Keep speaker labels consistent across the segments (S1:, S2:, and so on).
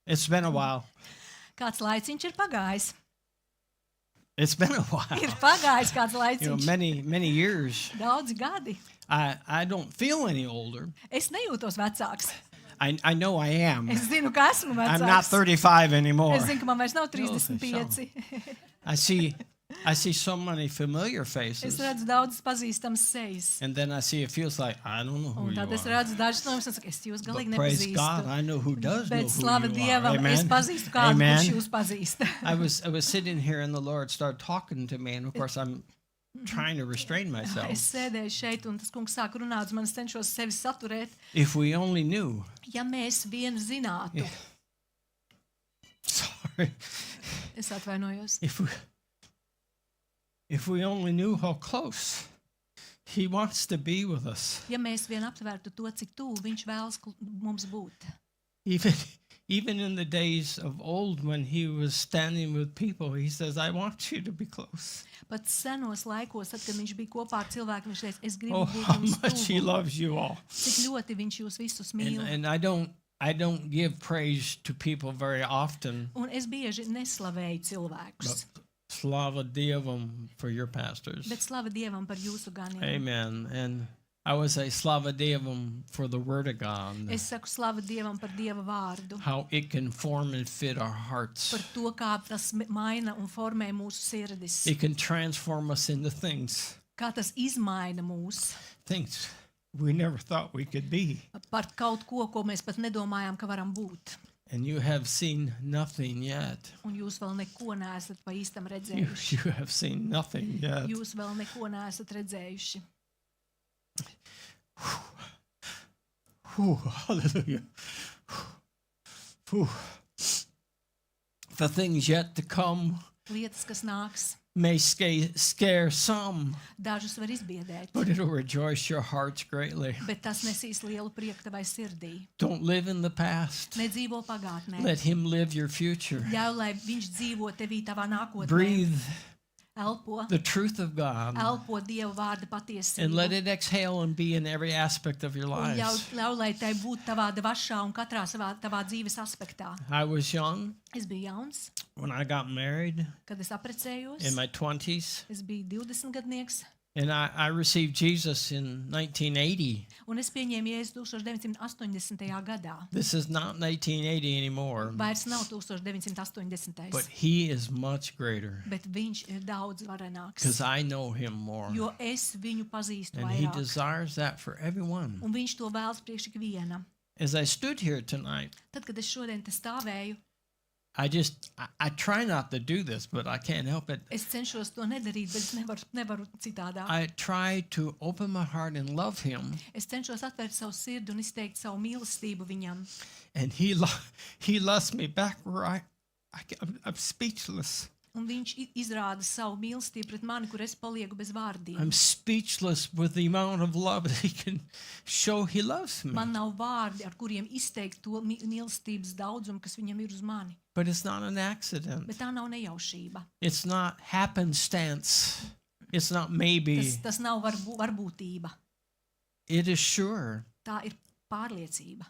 S1: It's been a while.
S2: Kāds laiciņš ir pagājis.
S1: It's been a while.
S2: Ir pagājis kāds
S1: You know,
S2: laiciņš.
S1: many years.
S2: Daudzi gadi.
S1: I don't feel any older.
S2: Es nejūtos vecāks.
S1: I know I am.
S2: Es zinu, ka esmu
S1: I'm not
S2: vecāks.
S1: 35 anymore.
S2: Es zinu, ka man vairs nav
S1: No,
S2: 35.
S1: I see so many familiar
S2: Es
S1: faces.
S2: redzu daudz pazīstams sejas.
S1: And then I see it feels like I don't know who
S2: Un
S1: you
S2: tad es
S1: are.
S2: redzu dažus no jums un saku, es jūs
S1: But
S2: galīgi
S1: praise God,
S2: nepazīstu.
S1: I know who does know
S2: Bet
S1: who
S2: slava
S1: you are.
S2: Dievam, es
S1: Amen.
S2: pazīstu kādu,
S1: Amen.
S2: kurš jūs pazīst.
S1: I was sitting here and the Lord started talking to me, and of course I'm trying to restrain myself.
S2: Es sēdēju šeit un tas kungs sāk runāt, un man es cenšos sevi saturēt.
S1: If we only knew.
S2: Ja mēs vienu zinātu,
S1: Sorry.
S2: es atvainojos.
S1: If we only knew how close He wants to be with us.
S2: Ja mēs vien aptvērtu to, cik tuvu viņš vēlas mums būt.
S1: Even in the days of old when He was standing with people, He says, I want you to be close.
S2: Pat senos laikos, tad, kad viņš bija kopā ar cilvēkiem, viņš teica, es gribu
S1: Oh,
S2: būt
S1: how
S2: jums
S1: much He
S2: tuvu.
S1: loves you all.
S2: Cik ļoti viņš jūs visus mīl.
S1: And I don't give praise to people very often.
S2: Un es bieži neslavēju cilvēkus.
S1: But slava Dievam for your pastors.
S2: Bet slava Dievam par jūsu ganiem.
S1: Amen. And I would say slava Dievam for the Word of God.
S2: Es saku slava Dievam par Dieva vārdu.
S1: How it can form and fit our hearts.
S2: Par to, kā tas maina un formē mūsu sirdis.
S1: It can transform us into things
S2: Kā tas izmaina mūs
S1: we never thought we could be.
S2: par kaut ko, ko mēs pat nedomājām, ka varam būt.
S1: And you have seen nothing yet.
S2: Un jūs vēl neko neesat pa īstam redzējuši.
S1: You have seen nothing yet.
S2: Jūs vēl neko neesat redzējuši.
S1: Whew, hallelujah. Whew. The things yet to come
S2: Lietas, kas nāks,
S1: may scare some,
S2: dažus var izbiedēt,
S1: but it'll rejoice your hearts greatly.
S2: bet tas nesīs lielu prieku tavai sirdī.
S1: Don't live in the past.
S2: Nedzīvo pagātnē.
S1: Let Him live your future.
S2: Ļauj, lai viņš dzīvo tevī tavā nākotnē.
S1: Breathe
S2: Elpo,
S1: the truth of God
S2: elpo Dieva vārda
S1: and let
S2: patiesību.
S1: it exhale and be in every aspect of your
S2: Un
S1: lives.
S2: ļauj, lai tai būtu tavā dvašā un katrā tavā dzīves aspektā.
S1: I was young
S2: Es biju jauns,
S1: when I got married
S2: kad es apprecējos.
S1: in my 20s,
S2: Es biju 20 gadnieks.
S1: and I received Jesus in 1980.
S2: Un es pieņēmu Jēzu 1980. gadā.
S1: This is not 1980 anymore,
S2: Vairs nav 1980.
S1: but He is much greater
S2: Bet viņš ir daudz varenāks.
S1: because I know Him more.
S2: Jo es viņu pazīstu
S1: And He
S2: vairāk.
S1: desires that for everyone.
S2: Un viņš to vēlas priekš ikvienam.
S1: As I stood here tonight,
S2: Tad, kad es šodien te stāvēju,
S1: I try not to do this, but I can't help it.
S2: es cenšos to nedarīt, bet es nevaru citādāk.
S1: I try to open my heart and love Him,
S2: Es cenšos atvērt savu sirdi un izteikt savu mīlestību viņam.
S1: and He loves me back where I'm speechless.
S2: Un viņš izrāda savu mīlestību pret mani, kur es palieku bez vārdiem.
S1: I'm speechless with the amount of love that He can show He loves me.
S2: Man nav vārdi, ar kuriem izteikt to mīlestības daudzumu, kas viņam ir uz mani.
S1: But it's not an accident.
S2: Bet tā nav nejaušība.
S1: It's not happenstance. It's not maybe.
S2: Tas nav varbūtība.
S1: It is sure.
S2: Tā ir pārliecība.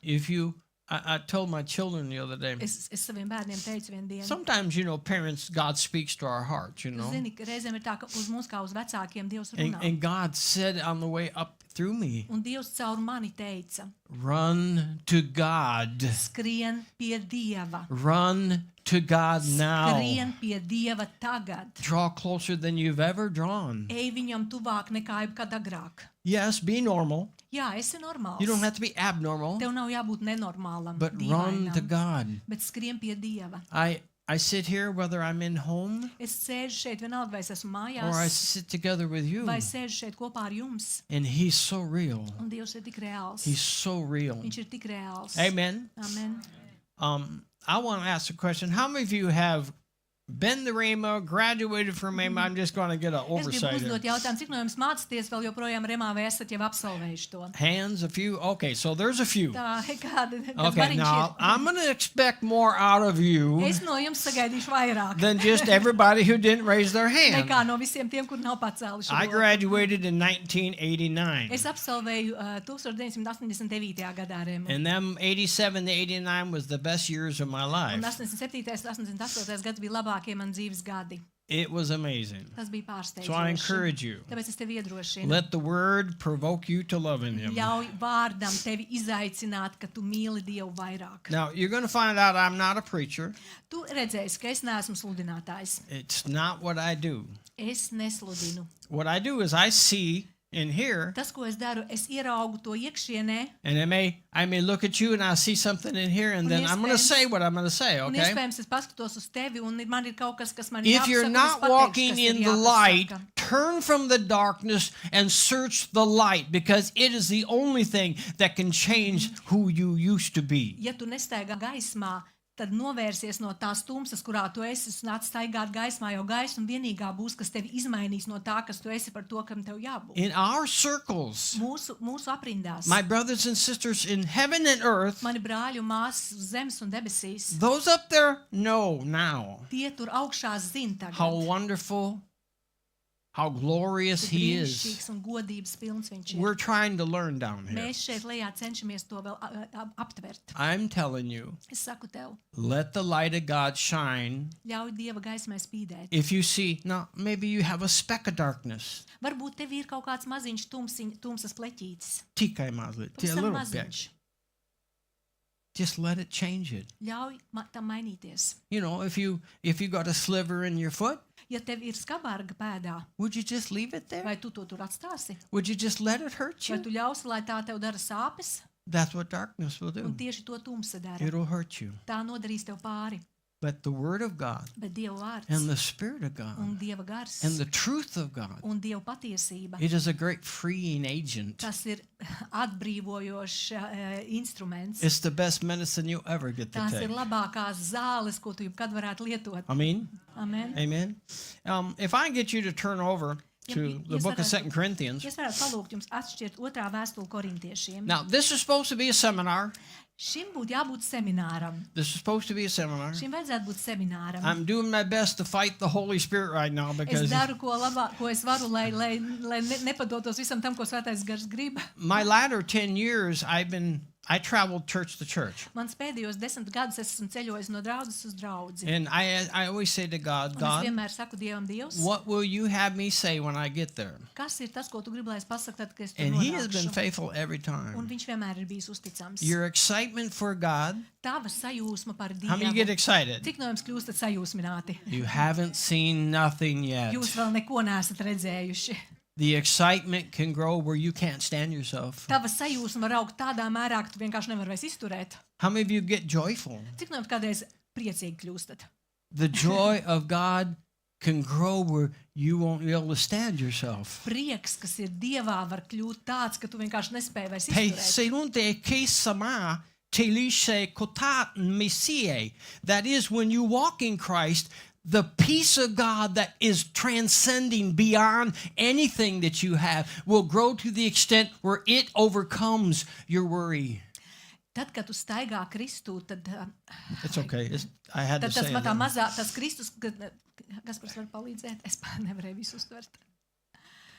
S1: I told my children the other day,
S2: Es saviem bērniem teicu vienu dienu.
S1: sometimes, parents, God speaks to our hearts,
S2: Zini, ka reizēm ir tā, ka uz mums kā uz vecākiem Dievs runā.
S1: And God said on the way up through me,
S2: Un Dievs caur mani teica,
S1: run to God.
S2: skrien pie Dieva.
S1: Run to God now.
S2: Skrien pie Dieva tagad.
S1: Draw closer than you've ever drawn.
S2: Ej viņam tuvāk nekā jebkad agrāk.
S1: Yes, be normal.
S2: Jā, esi normāls.
S1: You don't have to be abnormal,
S2: Tev nav jābūt nenormālam,
S1: but run to
S2: dīvainam,
S1: God.
S2: bet skrien pie Dieva.
S1: I sit here whether I'm in home
S2: Es sēžu šeit vienalga, vai es esmu
S1: or I
S2: mājās,
S1: sit together with you,
S2: vai sēžu šeit kopā ar jums.
S1: and He's so real.
S2: Un Dievs ir tik reāls.
S1: He's so real.
S2: Viņš ir tik reāls.
S1: Amen.
S2: Amen.
S1: I want to ask a question. How many of you have been to Rhema, graduated from Rhema. I'm just going to get an
S2: Es gribu
S1: oversight here.
S2: uzdot jautājumu, cik no jums mācāties vēl joprojām Remā vai esat jau absolvējuši to?
S1: Hands, a few. Okay, so there's a few.
S2: Tā, kāds
S1: Okay,
S2: variņš
S1: now I'm going to expect more out of you
S2: ir? Es no jums sagaidīšu vairāk
S1: than just everybody who didn't raise their hand.
S2: nekā no visiem tiem, kur nav pacēluši
S1: I
S2: roku.
S1: graduated in 1989.
S2: Es absolvēju 1989. gadā Remu.
S1: And them 87 to 89 was the best years of my
S2: Un
S1: life.
S2: 87. 88. gads bija labākie man dzīves gadi.
S1: It was amazing.
S2: Tas bija
S1: So I
S2: pārsteidzoši.
S1: encourage you.
S2: Tāpēc es tevi iedrošinu.
S1: Let the word provoke you to love in him.
S2: Ļauj vārdam tevi izaicināt, ka tu mīli Dievu vairāk.
S1: Now, you're going to find out I'm not a preacher.
S2: Tu redzēsi, ka es neesmu sludinātājs.
S1: It's not what I do.
S2: Es nesludinu.
S1: What I do is I see and hear,
S2: Tas, ko es daru, es ieraugu to iekšienē,
S1: and I may look at you and I see something in here, and
S2: Un
S1: then I'm going to
S2: iespējams-
S1: say what I'm going to say,
S2: un
S1: okay?
S2: iespējams es paskatos uz tevi, un man ir kaut kas, kas man
S1: If
S2: jāpasaka,
S1: you're
S2: un es
S1: not
S2: pateikšu,
S1: walking
S2: kas ir
S1: in the light,
S2: jāpasaka.
S1: turn from the darkness and search the light, because it is the only thing that can change who you used to be.
S2: Ja tu nestaigā gaismā, tad novērsies no tās tumsas, kurā tu esi, un nāc staigāt gaismā, jo gaisma vienīgā būs, kas tevi izmainīs no tā, kas tu esi par to, kam tev jābūt.
S1: In our circles,
S2: Mūsu aprindās,
S1: my brothers and sisters in heaven and earth,
S2: mani brāļi un māsas uz zemes un debesīs,
S1: those up there know now
S2: tie tur augšā zina
S1: how
S2: tagad,
S1: wonderful, how glorious
S2: cik
S1: he is.
S2: brīnišķīgs un godības pilns viņš ir.
S1: We're trying to learn down here.
S2: Mēs šeit lejā cenšamies to vēl aptvert.
S1: I'm telling you,
S2: Es saku tev,
S1: let the light of God shine.
S2: ļauj Dieva gaismai spīdēt.
S1: If you see, now maybe you have a speck of darkness.
S2: Varbūt tev ir kaut kāds maziņš tumsas pleķītis.
S1: Tikai mazliet, a
S2: Pavisam
S1: little bit.
S2: maziņš.
S1: Just let it change it.
S2: Ļauj tam mainīties.
S1: You know, if you got a sliver in your foot,
S2: Ja tev ir skabārga pēdā,
S1: would you just leave it there?
S2: vai tu to tur atstāsi?
S1: Would you just let it hurt
S2: Vai
S1: you?
S2: tu ļausi, lai tā tev dara sāpes?
S1: That's what darkness will
S2: Un
S1: do.
S2: tieši to tumsa dara.
S1: It'll hurt you.
S2: Tā nodarīs tev pāri.
S1: But the word of God
S2: Bet Dieva vārds
S1: and the spirit of
S2: un
S1: God
S2: Dieva gars
S1: and the truth of God,
S2: un Dieva patiesība,
S1: it is a great freeing agent.
S2: tas ir atbrīvojošs instruments.
S1: It's the best medicine you'll ever get to
S2: Tās ir
S1: take.
S2: labākās zāles, ko tu jebkad varētu lietot.
S1: I mean,
S2: Amen.
S1: amen. If I get you to turn over to the
S2: Yes,
S1: book of
S2: sir.
S1: 2 Corinthians.
S2: Es varētu palūgt jums atšķirt otrā vēstuli korintiešiem.
S1: Now, this is supposed to be a seminar.
S2: Šim būtu jābūt semināram.
S1: This is supposed to be a seminar.
S2: Šim vajadzētu būt semināram.
S1: I'm doing my best to fight the Holy Spirit right now
S2: Es
S1: because
S2: daru, ko es varu, lai nepadotos visam tam, ko Svētais gars grib.
S1: my latter 10 years, I traveled church to church.
S2: Mans pēdējos 10 gadus es esmu ceļojis no draudzes uz draudzi.
S1: And I always say to God,
S2: Un es
S1: God,
S2: vienmēr saku Dievam, Dievs,
S1: what will you have me say when I get there?
S2: kas ir tas, ko tu gribi, lai es pasaku, tad, kad es tur
S1: And he has been
S2: nonākšu?
S1: faithful every
S2: Un
S1: time.
S2: viņš vienmēr ir bijis uzticams.
S1: Your excitement for God,
S2: Tava sajūsma par
S1: how many get
S2: Dievu.
S1: excited?
S2: Cik no jums kļūstat sajūsmināti?
S1: You haven't seen nothing yet.
S2: Jūs vēl neko neesat redzējuši.
S1: The excitement can grow where you can't stand yourself.
S2: Tava sajūsma var augt tādā mērā, ka tu vienkārši nevari vairs izturēt.
S1: How many of you get joyful?
S2: Cik no jums kādreiz priecīgi kļūstat?
S1: The joy of God can grow where you won't be able to stand yourself.
S2: Prieks, kas ir Dievā, var kļūt tāds, ka tu vienkārši nespēji vairs
S1: Hey,
S2: izturēt.
S1: selunte kesama telishe kotat mesie. That is, when you walk in Christ, the peace of God that is transcending beyond anything that you have will grow to the extent where it overcomes your worry.
S2: Tad, kad tu staigā Kristū, tad,
S1: It's okay. I had to
S2: tad tas
S1: say
S2: tā
S1: it.
S2: mazā, tas Kristus, kas var palīdzēt, es nevarēju visu uztvert.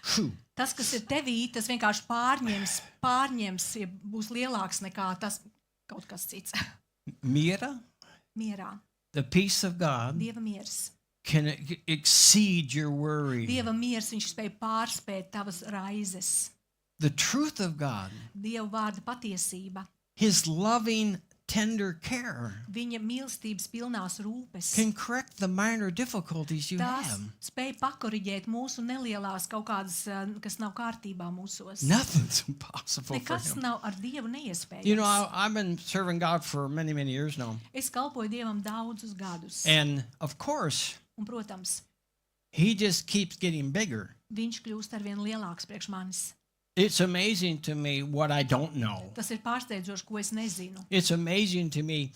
S1: Phew.
S2: Tas, kas ir tevī, tas vienkārši pārņems, ja būs lielāks nekā tas kaut kas cits.
S1: Mira,
S2: Mierā.
S1: the peace of God
S2: Dieva miers.
S1: can exceed your worry.
S2: Dieva miers, viņš spēj pārspēt tavas raizes.
S1: The truth of God,
S2: Dieva vārda patiesība.
S1: his loving, tender care
S2: Viņa mīlestības pilnās rūpes.
S1: can correct the minor difficulties you
S2: Tās
S1: have.
S2: spēj pakoriģēt mūsu nelielās kaut kādas, kas nav kārtībā mūsos.
S1: Nothing's impossible for
S2: Nekas
S1: him.
S2: nav ar Dievu neiespējams.
S1: You know, I've been serving God for many, many years now.
S2: Es kalpoju Dievam daudzus gadus.
S1: And of course,
S2: Un, protams,
S1: he just keeps getting bigger.
S2: viņš kļūst arvien lielāks priekš manis.
S1: It's amazing to me what I don't know.
S2: Tas ir pārsteidzoši, ko es nezinu.
S1: It's amazing to me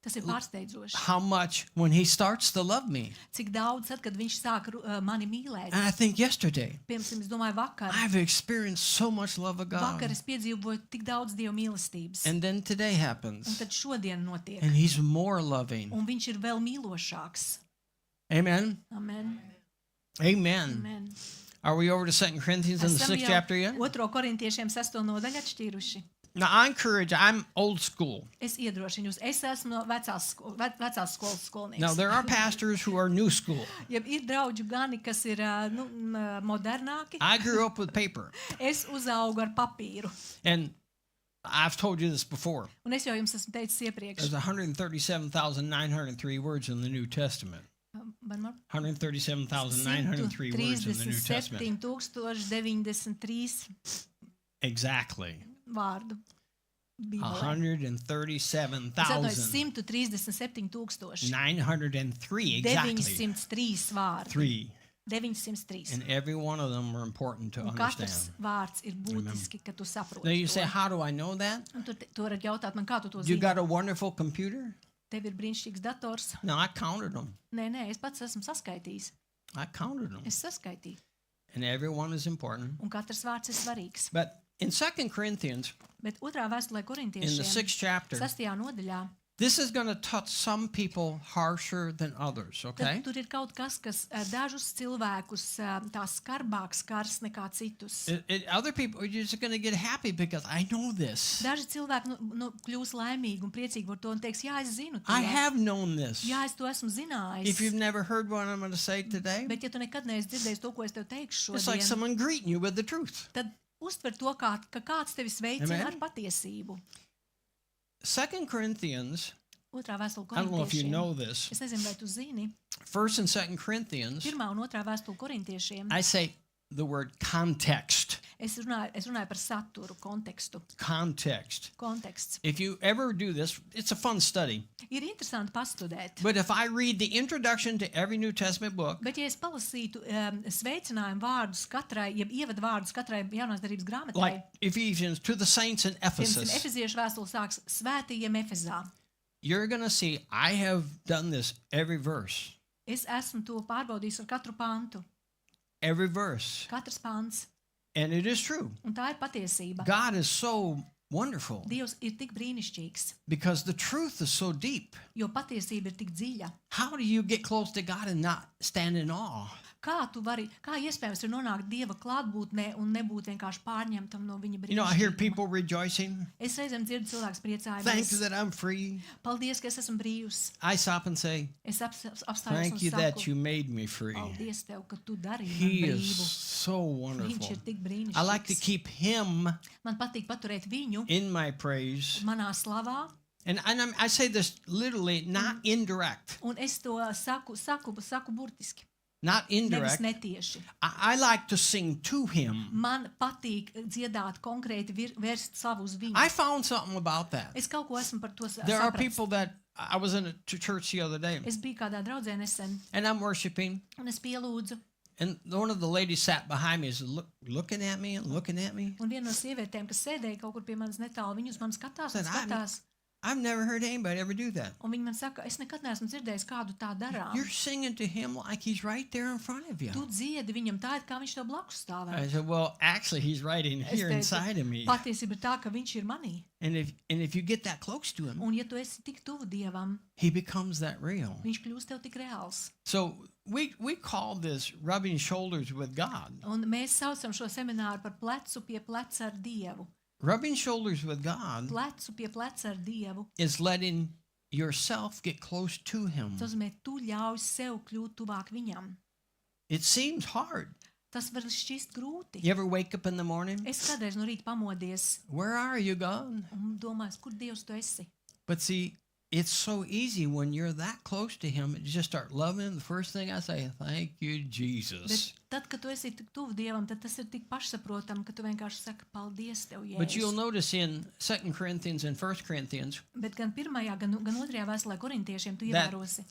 S2: Tas ir pārsteidzoši.
S1: how much when he starts to love me.
S2: Cik daudz, tad, kad viņš sāk mani mīlēt.
S1: And I think yesterday,
S2: Piemēram, es domāju, vakar.
S1: I've experienced so much love of
S2: Vakar
S1: God.
S2: es piedzīvoju tik daudz Dieva mīlestības.
S1: And then today
S2: Un
S1: happens.
S2: tad šodien notiek.
S1: And he's more loving.
S2: Un viņš ir vēl mīlošāks.
S1: Amen.
S2: Amen.
S1: Amen.
S2: Amen.
S1: Are we over to 2 Corinthians in the
S2: Esam
S1: 6th
S2: jau
S1: chapter yet?
S2: 2. korintiešiem 6. nodaļu atšķīruši.
S1: Now, I'm old school.
S2: Es iedrošinu jūs. Es esmu no vecās skolas skolnieks.
S1: Now, there are pastors who are new school.
S2: Ja ir draudžu gani, kas ir modernāki,
S1: I grew up with paper.
S2: es uzaugu ar papīru.
S1: And I've told you this before.
S2: Un es jau jums esmu teicis iepriekš.
S1: There's 137,903 words in the New Testament. 137,903 words in the New Testament.
S2: 137,093
S1: Exactly.
S2: vārdu. Bībelē.
S1: 137,903
S2: 137,903.
S1: exactly.
S2: 903 vārdi.
S1: 3.
S2: 903.
S1: And every one of them are important to
S2: Un katrs
S1: understand.
S2: vārds ir būtiski, ka tu saproti.
S1: Now you say,
S2: to.
S1: how do I know that?
S2: Un tu varat jautāt man, kā tu to
S1: You
S2: zini?
S1: got a wonderful computer?
S2: Tev ir brīnišķīgs dators.
S1: No, I counted them.
S2: Nē, es pats esmu saskaitījis.
S1: I counted them.
S2: Es saskaitīju.
S1: And every one is important.
S2: Un katrs vārds ir svarīgs.
S1: But in 2 Corinthians,
S2: Bet otrā vēstulē
S1: in the
S2: korintiešiem
S1: 6th chapter,
S2: 6. nodaļā,
S1: this is going to touch some people harsher than others, okay?
S2: tad tur ir kaut kas dažus cilvēkus tā skarbāk skars nekā citus.
S1: Other people are just going to get happy because I know this.
S2: Daži cilvēki kļūs laimīgi un priecīgi par to un teiks, jā, es zinu to.
S1: I have known this.
S2: Jā, es to esmu zinājis.
S1: If you've never heard what I'm going to say today,
S2: Bet ja tu nekad neesi dzirdējis to, ko es tev teikšu
S1: it's like
S2: šodien,
S1: someone greeting you with the truth.
S2: tad uztver to, ka kāds tevi sveicina
S1: Amen.
S2: ar patiesību.
S1: 2 Corinthians,
S2: Otrā vēstule
S1: I don't know if you
S2: korintiešiem.
S1: know this,
S2: Es nezinu, vai tu zini.
S1: 1st and 2 Corinthians,
S2: Pirmā un otrā vēstule korintiešiem.
S1: I say the word context.
S2: Es runāju par saturu, kontekstu.
S1: Context.
S2: Konteksts.
S1: If you ever do this, it's a fun study.
S2: Ir interesanti pastudēt.
S1: But if I read the introduction to every New Testament book,
S2: Bet ja es palasītu sveicinājumu vārdus katrai, jeb ievadu vārdus katrai jaunās darbības grāmatai,
S1: like Ephesians, to the saints in
S2: piemēram,
S1: Ephesus,
S2: Efeziešu vēstule sāks svētījiem Efezā.
S1: you're going to see I have done this every verse.
S2: Es esmu to pārbaudījis ar katru pantu.
S1: Every verse.
S2: Katrs pants.
S1: And it is true.
S2: Un tā ir patiesība.
S1: God is so wonderful
S2: Dievs ir tik brīnišķīgs,
S1: because the truth is so deep.
S2: jo patiesība ir tik dziļa.
S1: How do you get close to God and not stand in awe?
S2: Kā iespējams ir nonākt Dieva klātbūtnē un nebūt vienkārši pārņemtam no viņa
S1: You know, I hear
S2: brīnišķīguma?
S1: people rejoicing.
S2: Es reizēm dzirdu cilvēks
S1: Thanks
S2: priecājumies.
S1: that I'm free.
S2: Paldies, ka es esmu brīvs.
S1: I stop and say,
S2: Es apstājos un
S1: thank you that
S2: saku,
S1: you made me free.
S2: paldies tev, ka tu darīji
S1: He
S2: man
S1: is
S2: brīvu.
S1: so
S2: Viņš
S1: wonderful.
S2: ir tik
S1: I like to
S2: brīnišķīgs.
S1: keep him
S2: Man patīk paturēt viņu
S1: in my praise.
S2: manā slavā,
S1: And I say this literally, not indirect.
S2: un es to saku burtiski,
S1: Not
S2: nevis
S1: indirect.
S2: netieši.
S1: I like to sing to him.
S2: Man patīk dziedāt konkrēti, vērst savu uz viņu.
S1: I found something about that.
S2: Es kaut ko esmu par to
S1: There are
S2: sapratis.
S1: people that I was in a church the other day
S2: Es biju kādā draudzē nesen,
S1: and I'm worshiping,
S2: un es pielūdzu,
S1: and one of the ladies sat behind me is looking at me and looking at me.
S2: un viena no sievietēm, kas sēdēja kaut kur pie manis netālu, viņa uz mani skatās un
S1: Said, "I'm-
S2: skatās,
S1: I've never heard anybody ever do that.
S2: un viņa man saka, es nekad neesmu dzirdējis kādu tā darām.
S1: You're singing to him like he's right there in front of you.
S2: Tu dziedi viņam tā, it kā viņš tev blakus stāvē.
S1: I said, well, actually, he's right in
S2: Es
S1: here
S2: teicu,
S1: inside of me.
S2: patiesība ir tā, ka viņš ir manī.
S1: And if you get that close to him,
S2: Un ja tu esi tik tuvu Dievam,
S1: he becomes that real.
S2: viņš kļūst tev tik reāls.
S1: So we call this rubbing shoulders with God.
S2: Un mēs saucam šo semināru par plecu pie pleca ar Dievu.
S1: Rubbing shoulders with God
S2: Plecu pie pleca ar Dievu.
S1: is letting yourself get close to him.
S2: Tas nozīmē, tu ļauj sev kļūt tuvāk viņam.
S1: It seems hard.
S2: Tas var šķist grūti.
S1: You ever wake up in the morning?
S2: Es kādreiz no rīta pamodies
S1: Where are you, God?
S2: un domāju, kur Dievs tu esi?
S1: But see, it's so easy when you're that close to him to just start loving him. The first thing I say, thank you, Jesus.
S2: Bet tad, kad tu esi tik tuvu Dievam, tad tas ir tik pašsaprotam, ka tu vienkārši saki, paldies tev,
S1: But you'll
S2: Jēzus.
S1: notice in 2 Corinthians and 1 Corinthians,
S2: Bet gan pirmajā, gan otrajā vēstulē korintiešiem tu
S1: That-
S2: ievērosi,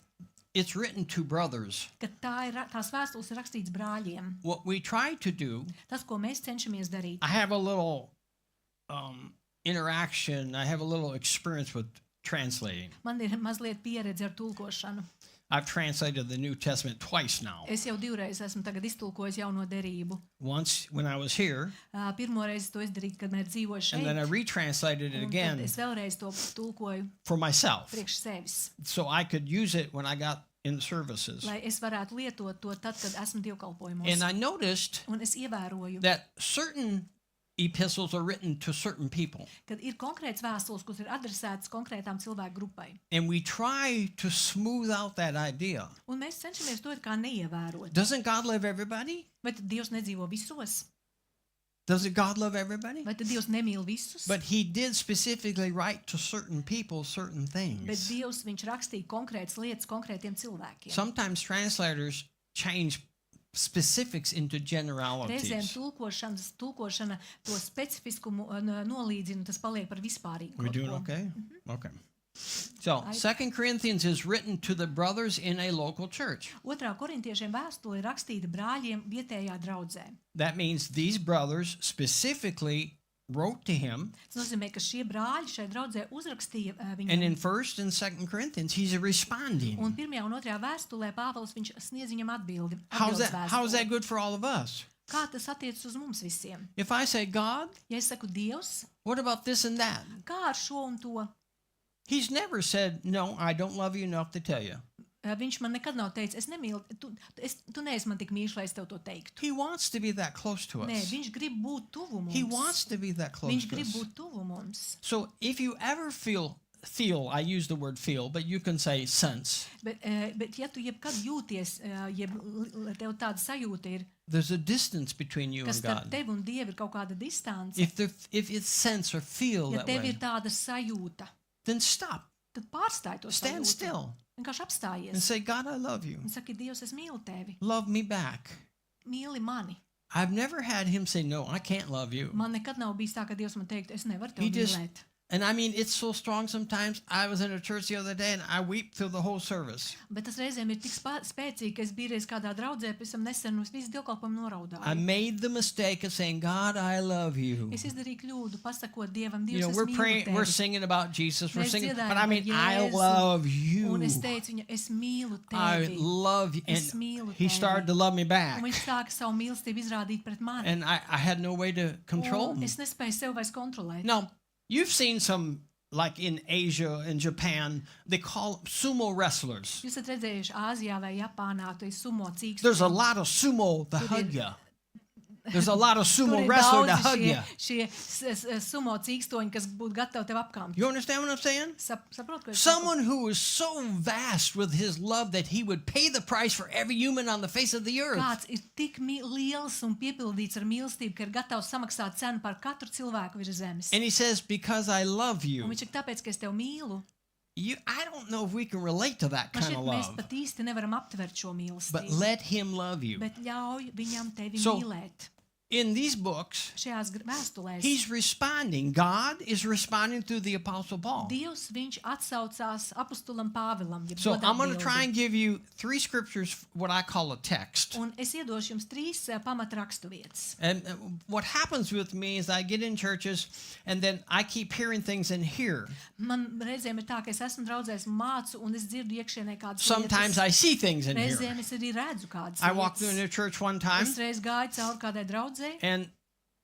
S1: it's written to brothers.
S2: ka tās vēstules ir rakstīts brāļiem.
S1: What we try to do,
S2: Tas, ko mēs cenšamies darīt.
S1: I have a little interaction. I have a little experience with translating.
S2: Man ir mazliet pieredze ar tulkošanu.
S1: I've translated the New Testament twice now.
S2: Es jau divreiz esmu tagad iztulkojis jauno derību.
S1: Once when I was here,
S2: Pirmo reizi to izdarīju, kad mēs dzīvoju
S1: and then I
S2: šeit.
S1: retranslated it
S2: Un tad
S1: again
S2: es vēlreiz to tulkoju
S1: for myself,
S2: priekš sevis,
S1: so I could use it when I got in the services.
S2: lai es varētu lietot to tad, kad esmu dievkalpojumos.
S1: And I noticed
S2: Un es ievēroju,
S1: that certain epistles are written to certain people,
S2: ka ir konkrēts vēstules, kas ir adresētas konkrētām cilvēku grupai.
S1: and we try to smooth out that idea.
S2: Un mēs cenšamies to kā neievērot.
S1: Doesn't God love everybody?
S2: Vai tad Dievs nedzīvo visos?
S1: Doesn't God love everybody?
S2: Vai tad Dievs nemīl visus?
S1: But he did specifically write to certain people certain
S2: Bet
S1: things.
S2: Dievs, viņš rakstīja konkrētas lietas konkrētiem cilvēkiem.
S1: Sometimes translators change specifics into
S2: Reizēm
S1: generalities.
S2: tulkošana to specifiskumu nolīdzina, tas paliek par vispārīgu.
S1: We
S2: kaut
S1: doing
S2: ko.
S1: okay? Okay. So, 2 Corinthians is written to the brothers in a local church.
S2: Otrā korintiešiem vēstule ir rakstīta brāļiem vietējā draudzē.
S1: That means these brothers specifically wrote to him.
S2: Tas nozīmē, ka šie brāļi šai draudzē uzrakstīja
S1: And
S2: viņam.
S1: in 1 and 2 Corinthians, he's responding.
S2: Un pirmajā un otrajā vēstulē Pāvils viņš sniedz viņam atbildi.
S1: How's
S2: atbildes
S1: that
S2: vēstuli.
S1: good for all of us?
S2: Kā tas attiecas uz mums visiem?
S1: If I say, God,
S2: Ja es saku Dievs,
S1: what about this and that?
S2: kā ar šo un to?
S1: He's never said, no, I don't love you enough to tell you.
S2: Viņš man nekad nav teicis, es nemīlu, tu neesi man tik mīļš, lai es tev to teiktu.
S1: He wants to be that close to
S2: Nē,
S1: us.
S2: viņš grib būt tuvu mums.
S1: He wants to be that close
S2: Viņš
S1: to
S2: grib
S1: us.
S2: būt tuvu mums.
S1: So if you ever feel, I use the word feel, but you can say sense.
S2: Bet ja tu jebkad jūties, tev tāda sajūta ir,
S1: There's a distance between you
S2: ka
S1: and
S2: starp
S1: God.
S2: tevi un Dievu ir kaut kāda distance,
S1: If it's sense or feel
S2: ja
S1: that
S2: tev
S1: way,
S2: ir tāda sajūta,
S1: then stop,
S2: tad pārstāj to
S1: stand
S2: sajūtu.
S1: still,
S2: Vienkārši
S1: and
S2: apstājies.
S1: say, God, I love you.
S2: Un saki, Dievs, es mīlu tevi.
S1: Love me back.
S2: Mīli mani.
S1: I've never had him say, no, I can't love you.
S2: Man nekad nav bijis tā, ka Dievs man teiktu, es nevaru
S1: He
S2: tevi
S1: just-
S2: mīlēt.
S1: And I mean, it's so strong sometimes. I was in a church the other day and I weep through the whole service.
S2: Bet tas reizēm ir tik spēcīgi, ka es biju reiz kādā draudzē, pēc tam nesen uz visu dievkalpojumu
S1: I
S2: noraudāju.
S1: made the mistake of saying, God, I love you.
S2: Es izdarīju kļūdu, pasakot Dievam,
S1: You
S2: Dievs,
S1: know,
S2: es
S1: we're
S2: mīlu
S1: praying, we're
S2: tevi.
S1: singing about Jesus, we're
S2: Mēs
S1: singing,
S2: dziedājam
S1: but I mean,
S2: par
S1: I
S2: Jēzu.
S1: love you.
S2: Un es teicu viņam, es mīlu
S1: I
S2: tevi.
S1: love you.
S2: Es
S1: And
S2: mīlu
S1: he
S2: tevi.
S1: started to love me back.
S2: Un viņš sāka savu mīlestību izrādīt pret mani.
S1: And I had no way to control
S2: Un
S1: him.
S2: es nespēju sev vairs kontrolēt.
S1: Now, you've seen some, like in Asia and Japan, they call sumo wrestlers.
S2: Jūs esat redzējuši Āzijā vai Japānā, tu esi sumo cīksts.
S1: There's a lot of sumo that hug you. There's a lot of
S2: Tur
S1: sumo
S2: ir
S1: wrestler to
S2: daudzi
S1: hug you.
S2: šie sumo cīkstoņi, kas būtu gatavi tev apkāpt.
S1: You understand what I'm saying?
S2: Saprot, ko es saku?
S1: Someone who is so vast with his love that he would pay the price for every human on the face of the earth.
S2: Kāds ir tik liels un piepildīts ar mīlestību, ka ir gatavs samaksāt cenu par katru cilvēku virs zemes.
S1: And he says, because I love
S2: Un
S1: you.
S2: viņš ir tāpēc, ka es tev mīlu.
S1: I don't know if we can relate to that
S2: Man
S1: kind
S2: šķiet,
S1: of
S2: mēs
S1: love,
S2: pat īsti nevaram aptvert šo
S1: but
S2: mīlestību.
S1: let him love you.
S2: Bet ļauj viņam tevi
S1: So,
S2: mīlēt.
S1: In these books,
S2: Šajās vēstulēs
S1: he's responding. God is responding through the Apostle Paul.
S2: Dievs viņš atsaucās apustulam Pāvilam. jeb
S1: So
S2: dod
S1: I'm going to
S2: atbildi.
S1: try and give you 3 scriptures, what I call a text.
S2: Un es iedošu jums 3 pamatrakstu vietas.
S1: And what happens with me is I get in churches and then I keep hearing things in here.
S2: Man reizēm ir tā, ka es esmu draudzējis mācu un es dzirdu iekšienē kādas
S1: Sometimes
S2: lietas.
S1: I see things in here.
S2: Reizēm es arī redzu kādas
S1: I walked through
S2: lietas.
S1: a church one time
S2: Es reiz gāju cauri kādai draudzei,
S1: and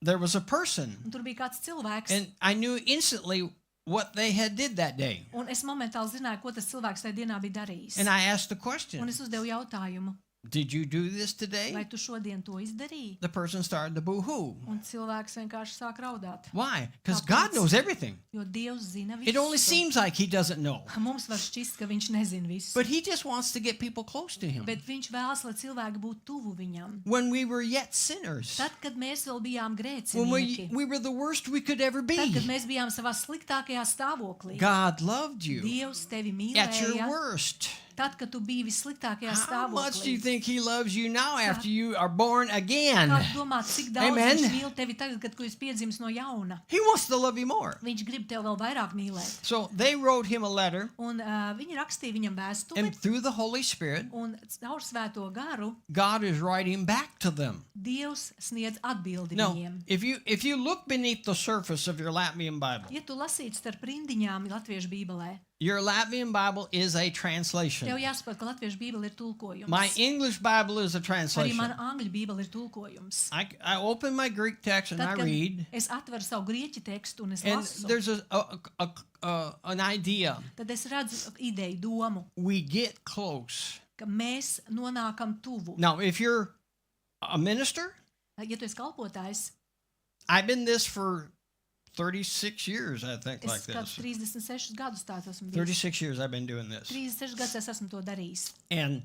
S1: there was a person
S2: un tur bija kāds cilvēks,
S1: and I knew instantly what they had did that day.
S2: un es momentāli zināju, ko tas cilvēks tajā dienā bija darījis.
S1: And I asked the
S2: Un
S1: question,
S2: es uzdevu jautājumu,
S1: did you do this
S2: vai
S1: today?
S2: tu šodien to izdarīji?
S1: The person started to boo-hoo.
S2: Un cilvēks vienkārši sāk raudāt,
S1: Why? Because
S2: Tāpēc.
S1: God knows everything.
S2: jo Dievs zina
S1: It only
S2: visu.
S1: seems like he doesn't know.
S2: Mums var šķist, ka viņš nezina visu,
S1: But he just wants to get people close to him.
S2: bet viņš vēlas, lai cilvēki būtu tuvu viņam.
S1: When we were yet sinners,
S2: Tad, kad mēs vēl bijām
S1: when
S2: grēcinieki,
S1: we were the worst we could ever
S2: tad, kad
S1: be,
S2: mēs bijām savā sliktākajā stāvoklī,
S1: God loved you
S2: Dievs tevi
S1: at your
S2: mīlēja.
S1: worst.
S2: Tad, kad tu biji vissliktākajā
S1: How much do you
S2: stāvoklī,
S1: think he loves you now after you are born again?
S2: kā tu domā, cik daudz
S1: Amen.
S2: viņš mīl tevi tagad, kad tu esi piedzimis no jauna?
S1: He wants to love you more.
S2: Viņš grib tevi vēl vairāk mīlēt.
S1: So they wrote him a letter,
S2: Un viņi rakstīja viņam vēstuli,
S1: and through the Holy Spirit,
S2: un caur svēto garu
S1: God is writing back to them.
S2: Dievs sniedz atbildi
S1: No,
S2: viņiem.
S1: if you look beneath the surface of your Latvian Bible,
S2: Ja tu lasītu starp rindiņām Latviešu bībelē,
S1: Your Latvian Bible is a
S2: Tev
S1: translation.
S2: jāsaprot, ka latviešu bībele ir tulkojums.
S1: My English Bible is a
S2: Arī
S1: translation.
S2: mana angļu bībele ir tulkojums.
S1: I open my Greek text and I
S2: Tad, kad
S1: read,
S2: es atveru savu grieķu tekstu un es
S1: and
S2: lasu,
S1: there's an idea.
S2: tad es redzu ideju, domu,
S1: We get close.
S2: ka mēs nonākam tuvu.
S1: Now, if you're a minister,
S2: Ja tu esi kalpotājs,
S1: I've been this for 36 years, I think, like
S2: es kāds
S1: this.
S2: 36 gadus tāds esmu bijis.
S1: 36 years I've been doing this.
S2: 36 gadus es esmu to darījis.
S1: And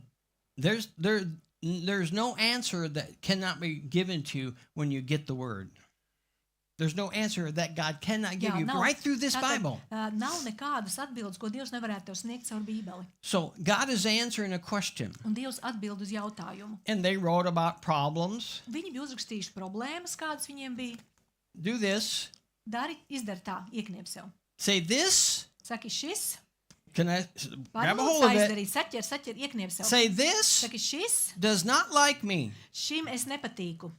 S1: there's no answer that cannot be given to you when you get the word. There's no answer that God cannot give you right through this Bible.
S2: Nav nekādas atbildes, ko Dievs nevarētu tev sniegt caur Bībeli.
S1: So God is answering a question.
S2: Un Dievs atbild uz jautājumu.
S1: And they wrote about problems.
S2: Viņi bija uzrakstījuši problēmas, kādas viņiem bija.
S1: Do this.
S2: Izdari tā, iekniep sev.
S1: Say this.
S2: Saki šis,
S1: Can I grab a
S2: pārlūdz
S1: hold of it?
S2: aizdarīt, saķer, iekniep sev.
S1: Say this
S2: Saki šis,
S1: does not like me.
S2: šim es nepatīku.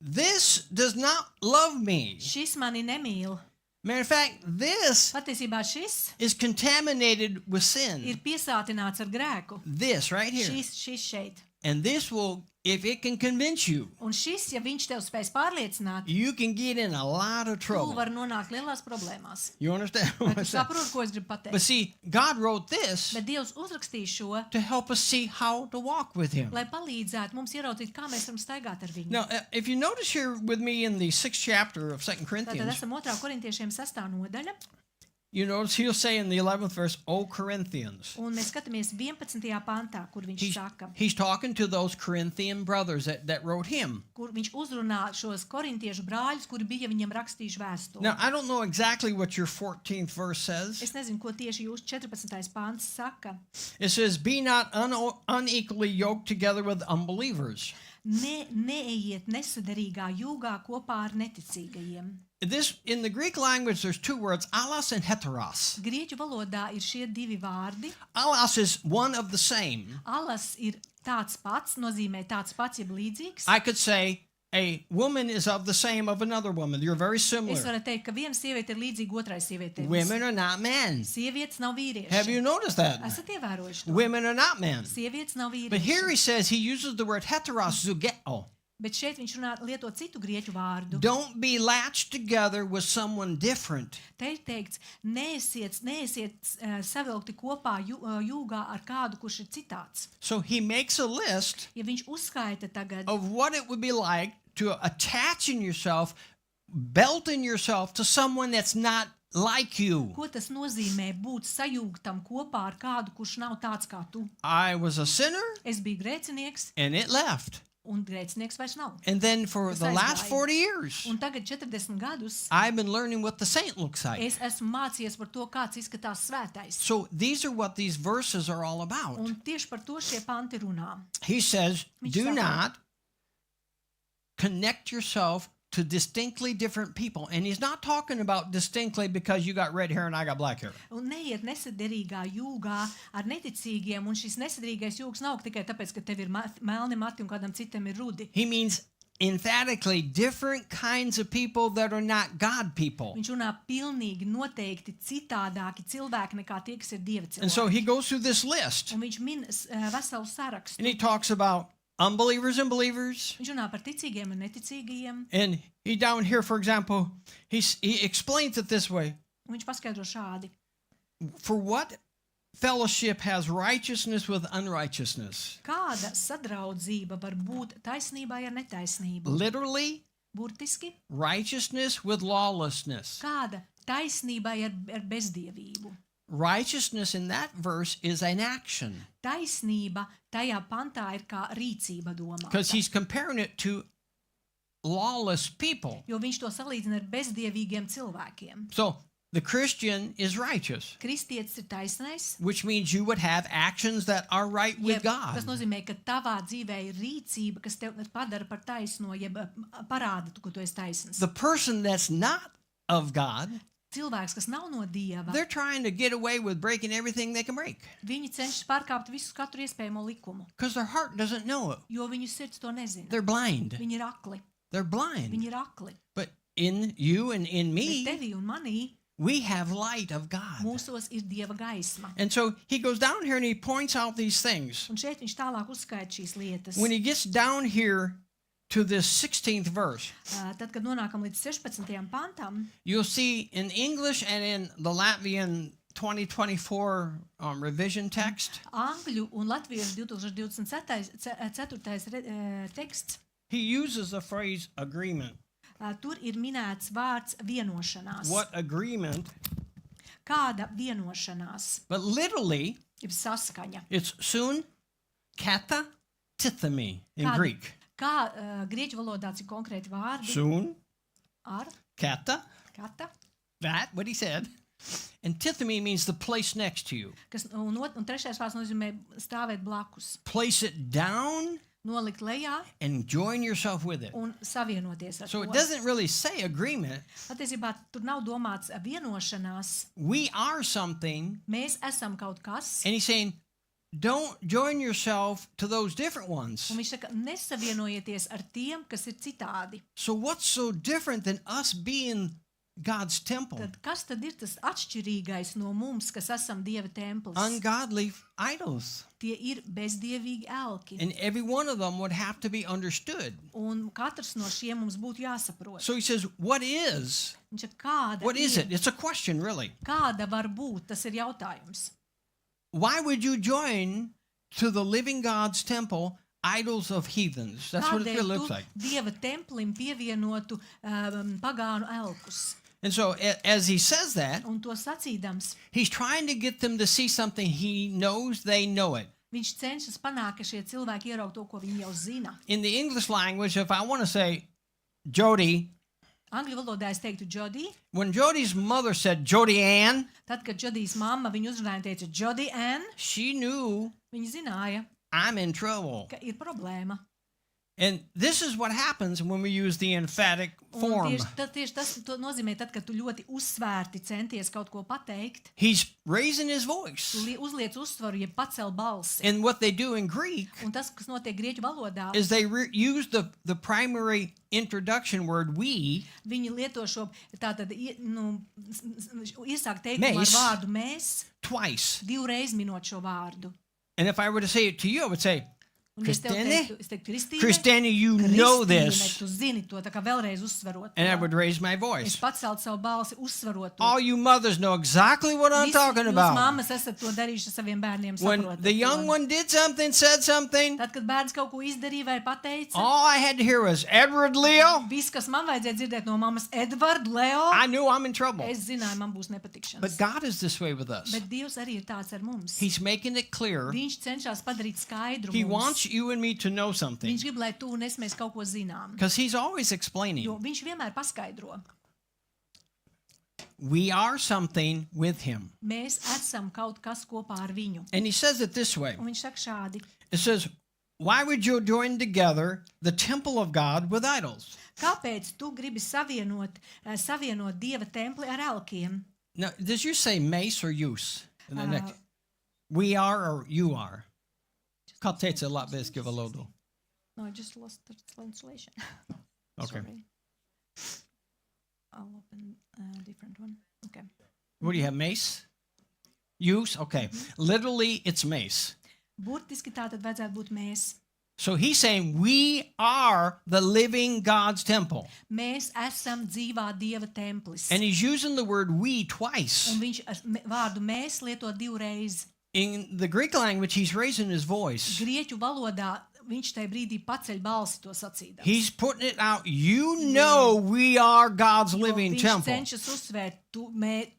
S1: This does not love me.
S2: Šis mani nemīl.
S1: Matter of fact, this
S2: Patiesībā šis
S1: is contaminated with sin.
S2: ir piesātināts ar grēku.
S1: This right here.
S2: Šis šeit.
S1: And this will, if it can convince you,
S2: Un šis, ja viņš tev spēs pārliecināt,
S1: you can get in a lot of
S2: tu
S1: trouble.
S2: vari nonākt lielās problēmās.
S1: You understand?
S2: Vai
S1: what
S2: tu
S1: I'm saying?
S2: saproti, ko es gribu
S1: But
S2: pateikt?
S1: see, God wrote this
S2: Bet Dievs uzrakstīja šo,
S1: to help us see how to walk with Him.
S2: lai palīdzētu mums ieraudzīt, kā mēs varam staigāt ar viņu.
S1: Now, if you notice here with me in the 6th chapter of 2
S2: Tātad
S1: Corinthians,
S2: esam 2. korintiešiem 6. nodaļa,
S1: you notice he'll say in the 11th verse, O Corinthians.
S2: un mēs skatāmies 11. pantā, kur viņš saka,
S1: He's talking to those Corinthian brothers that wrote him.
S2: kur viņš uzrunā šos korintiešu brāļus, kuri bija viņam rakstījuši vēstuli.
S1: Now, I don't know exactly what your 14th verse says.
S2: Es nezinu, ko tieši jūs 14. pants saka.
S1: It says, Be not unequally yoked together with unbelievers.
S2: Neejiet nesaderīgā jūgā kopā ar neticīgajiem.
S1: This in the Greek language, there's two words, allos and heteros.
S2: Grieķu valodā ir šie divi vārdi.
S1: Allos is one of the same.
S2: Alas ir tāds pats, nozīmē tāds pats, jeb līdzīgs.
S1: I could say a woman is of the same of another woman. You're very
S2: Es
S1: similar.
S2: varu teikt, ka viena sieviete ir līdzīga otrai sievietei.
S1: Women are not men.
S2: Sievietes nav vīrieši.
S1: Have you noticed that?
S2: Esat ievērojuši to?
S1: Women are not men.
S2: Sievietes nav
S1: But here
S2: vīrieši.
S1: he says he uses the word heteros, zugeo.
S2: Bet šeit viņš lieto citu grieķu vārdu.
S1: Don't be latched together with someone different.
S2: Te ir teikts, neesiet savilkti kopā jūgā ar kādu, kurš ir citāds.
S1: So he makes a list
S2: Ja viņš uzskaita tagad,
S1: of what it would be like to attach in yourself, belt in yourself to someone that's not like you.
S2: ko tas nozīmē būt sajūgtam kopā ar kādu, kurš nav tāds kā tu.
S1: I was a sinner
S2: Es biju grēcinieks,
S1: and it left.
S2: un grēcinieks vairs nav.
S1: And then for
S2: Tas
S1: the last
S2: aizgāja.
S1: 40 years,
S2: Un tagad 40 gadus
S1: I've been learning what the saint looks like.
S2: es esmu mācījies par to, kāds izskatās svētais.
S1: So these are what these verses are all about.
S2: Un tieši par to šie panti runā.
S1: He says,
S2: Viņš
S1: do
S2: saka-
S1: not connect yourself to distinctly different people. And he's not talking about distinctly because you got red hair and I got black hair.
S2: Un neiet nesaderīgā jūgā ar neticīgiem, un šis nesaderīgais jūgs nav tikai tāpēc, ka tev ir melni mati un kādam citam ir rudi.
S1: He means emphatically different kinds of people that are not God people.
S2: Viņš runā pilnīgi noteikti citādāki cilvēki nekā tie, kas ir Dieva
S1: And so
S2: cilvēki.
S1: he goes through this list
S2: Un viņš min veselu sarakstu.
S1: and he talks about unbelievers and believers.
S2: Viņš runā par ticīgiem un neticīgajiem.
S1: And he down here, for example, he explains it this way.
S2: Un viņš paskaidro šādi.
S1: For what fellowship has righteousness with unrighteousness?
S2: Kāda sadraudzība var būt taisnībai ar netaisnību?
S1: Literally,
S2: Burtiski,
S1: righteousness with lawlessness.
S2: kāda taisnībai ar bezdievību?
S1: Righteousness in that verse is an action
S2: Taisnība tajā pantā ir kā rīcība
S1: because
S2: domāta.
S1: he's comparing it to lawless people.
S2: Jo viņš to salīdzina ar bezdievīgiem cilvēkiem.
S1: So the Christian is righteous,
S2: Kristietis ir taisnais.
S1: which means you would have actions that are right with
S2: Tas
S1: God.
S2: nozīmē, ka tavā dzīvē ir rīcība, kas tev padara par taisno, jeb parāda, ka tu esi taisns.
S1: The person that's not of God,
S2: Cilvēks, kas nav no Dieva,
S1: they're trying to get away with breaking everything they can break
S2: viņi cenšas pārkāpt visu katru iespējamo likumu,
S1: because their heart doesn't know it.
S2: jo viņu sirds to nezina.
S1: They're blind.
S2: Viņi ir akli.
S1: They're blind.
S2: Viņi ir akli.
S1: But in you and in
S2: Bet
S1: me,
S2: tevī un manī
S1: We have light of God.
S2: Mūsos ir Dieva gaisma.
S1: And so he goes down here and he points out these things.
S2: Un šeit viņš tālāk uzskaita šīs lietas.
S1: When he gets down here to this 16th verse,
S2: Tad, kad nonākam līdz 16. pantam,
S1: you'll see in English and in the Latvian 2024 revision text,
S2: angļu un latviešu 2024. Teksts,
S1: he uses the phrase agreement.
S2: tur ir minēts vārds vienošanās.
S1: What agreement?
S2: Kāda vienošanās?
S1: But literally,
S2: Ir saskaņa.
S1: it's soon kata tithemi in
S2: Kāda-
S1: Greek.
S2: Kā grieķu valodā cik konkrēti vārdi?
S1: Soon,
S2: Ar,
S1: kata,
S2: kata,
S1: that, what he said. And tithemi means the place next to you.
S2: kas, un trešais vārds nozīmē stāvēt blakus.
S1: Place it down
S2: Nolikt lejā
S1: and join yourself with it.
S2: un savienoties ar
S1: So
S2: to.
S1: it doesn't really say agreement.
S2: Patiesībā tur nav domāts vienošanās.
S1: We are something.
S2: Mēs esam kaut kas.
S1: And he's saying, don't join yourself to those different ones.
S2: Un viņš saka, nesavienojieties ar tiem, kas ir citādi.
S1: So what's so different than us being God's temple?
S2: Tad kas tad ir tas atšķirīgais no mums, kas esam Dieva templis?
S1: Ungodly idols.
S2: Tie ir bezdievīgi elki.
S1: And every one of them would have to be understood.
S2: Un katrs no šiem mums būtu jāsaprot.
S1: So he says, what is?
S2: Viņš saka, kāda
S1: What is
S2: ir?
S1: it? It's a question, really.
S2: Kāda var būt? Tas ir jautājums.
S1: Why would you join to the living God's temple idols of heathens? That's what it
S2: Kādēļ
S1: really looks
S2: tu
S1: like.
S2: Dieva templim pievienotu pagānu elkus?
S1: And so as he says that,
S2: Un to sacīdams,
S1: he's trying to get them to see something he knows they know it.
S2: viņš cenšas panākt, ka šie cilvēki ieraug to, ko viņi jau zina.
S1: In the English language, if I want to say, Jody,
S2: Angļu valodā es teiktu Jody.
S1: when Jody's mother said, Jody Ann,
S2: Tad, kad Jodijas mamma viņu uzrunāja un teica Jody Ann,
S1: she knew
S2: viņa zināja,
S1: I'm in trouble.
S2: ka ir problēma.
S1: And this is what happens when we use the emphatic
S2: Un
S1: form.
S2: tieši tas to nozīmē, tad, kad tu ļoti uzsvērti centies kaut ko pateikt,
S1: He's raising his voice.
S2: tu uzliec uzsvaru, ja pacel balsi.
S1: And what they do in Greek
S2: Un tas, kas notiek grieķu valodā,
S1: is they use the primary introduction word we
S2: viņi lieto šo tātad, iesāk teikumu ar
S1: Mēs.
S2: vārdu mēs,
S1: twice.
S2: divreiz minot šo vārdu.
S1: And if I were to say it to you, I would say,
S2: Un ja es tev
S1: Kristēne,
S2: teiktu, Kristīne,
S1: Kristēne, you know this.
S2: tu zini to, tā kā vēlreiz uzsverot.
S1: And I
S2: to.
S1: would raise my
S2: Es
S1: voice.
S2: pacelt savu balsi, uzsverot to.
S1: All you mothers know exactly what I'm talking
S2: Jūs
S1: about.
S2: mammas esat to darījuši ar saviem bērniem,
S1: When
S2: saprotat
S1: the young
S2: to.
S1: one did something, said something,
S2: Tad, kad bērns kaut ko izdarīja vai pateica,
S1: all I had to hear was Edward Leo.
S2: viss, kas man vajadzēja dzirdēt no mammas, Edvard, Leo,
S1: I knew I'm in trouble.
S2: es zināju, man būs nepatikšanas.
S1: But God is this way with us.
S2: Bet Dievs arī ir tāds ar mums.
S1: He's making it clear.
S2: Viņš cenšas padarīt skaidru
S1: He
S2: mums.
S1: wants you and me to know something.
S2: Viņš grib, lai tu un es mēs kaut ko zinām.
S1: Because he's always explaining.
S2: Jo viņš vienmēr paskaidro.
S1: We are something with him.
S2: Mēs esam kaut kas kopā ar viņu.
S1: And he says it this way.
S2: Un viņš saka šādi.
S1: It says, why would you join together the temple of God with idols?
S2: Kāpēc tu gribi savienot Dieva templi ar elkiem?
S1: Now, does you say mace or use? In the next, we are or you are? Kāpēc ir latviski valoda?
S2: No, I just lost the translation.
S1: Okay.
S2: Sorry. I'll open a different one. Okay.
S1: What do you have, mace? Use? Okay. Literally, it's mace.
S2: Burtiski tātad vajadzētu būt mēs.
S1: So he's saying we are the living God's temple.
S2: Mēs esam dzīvā Dieva templis.
S1: And he's using the word we twice.
S2: Un viņš vārdu mēs lieto divreiz.
S1: In the Greek language, he's raising his voice.
S2: Grieķu valodā viņš tajā brīdī paceļ balsi to sacīdams.
S1: He's putting it out. You know we are God's living
S2: Viņš
S1: temple.
S2: cenšas uzsvērt,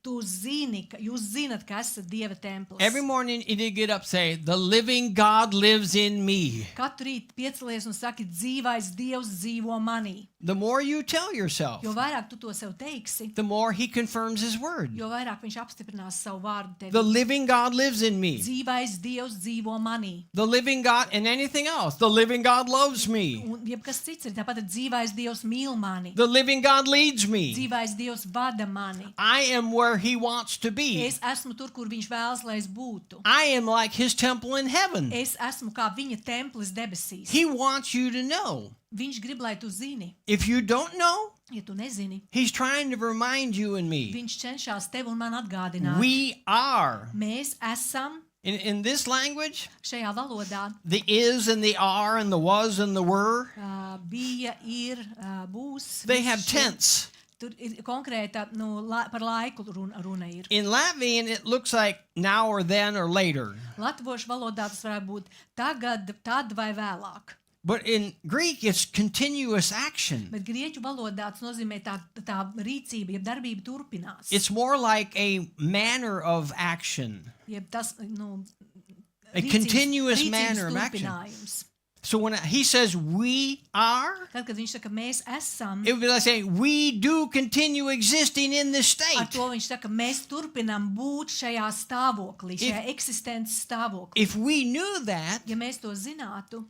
S2: tu zini, jūs zinat, ka esat Dieva templis.
S1: Every morning you get up, say, the living God lives in me.
S2: Katru rītu piecelies un saki, dzīvais Dievs dzīvo manī.
S1: The more you tell yourself,
S2: Jo vairāk tu to sev teiksi,
S1: the more he confirms his word.
S2: jo vairāk viņš apstiprinās savu vārdu tevi.
S1: The living God lives in me.
S2: Dzīvais Dievs dzīvo manī.
S1: The living God and anything else. The living God loves me.
S2: Un jebkas cits ir tāpat, dzīvais Dievs mīl mani.
S1: The living God leads me.
S2: Dzīvais Dievs vada mani.
S1: I am where he wants to be.
S2: Es esmu tur, kur viņš vēlas, lai es būtu.
S1: I am like his temple in heaven.
S2: Es esmu kā viņa templis debesīs.
S1: He wants you to know.
S2: Viņš grib, lai tu zini.
S1: If you don't know,
S2: Ja tu nezini,
S1: He's trying to remind you and me.
S2: viņš cenšas tev un man atgādināt.
S1: We are.
S2: Mēs esam
S1: In this language,
S2: šajā valodā.
S1: the is and the are and the was and the were,
S2: Bija, ir, būs.
S1: they
S2: viss
S1: have
S2: šie-
S1: tense.
S2: Tur ir konkrēta par laiku runa ir.
S1: In Latvian, it looks like now or then or later.
S2: Latviešu valodā tas varētu būt tagad, tad vai vēlāk.
S1: But in Greek, it's continuous action.
S2: Bet grieķu valodā tas nozīmē tā rīcība, jeb darbība turpinās.
S1: It's more like a manner of action,
S2: Jeb tas,
S1: a continuous
S2: rīcības
S1: manner of action.
S2: turpinājums.
S1: So when he says we are,
S2: Tad, kad viņš saka, mēs esam,
S1: it would be like saying we do continue existing in this
S2: ar
S1: state.
S2: to viņš saka, mēs turpinam būt šajā stāvoklī, šajā eksistences stāvoklī.
S1: If we knew that,
S2: Ja mēs to zinātu,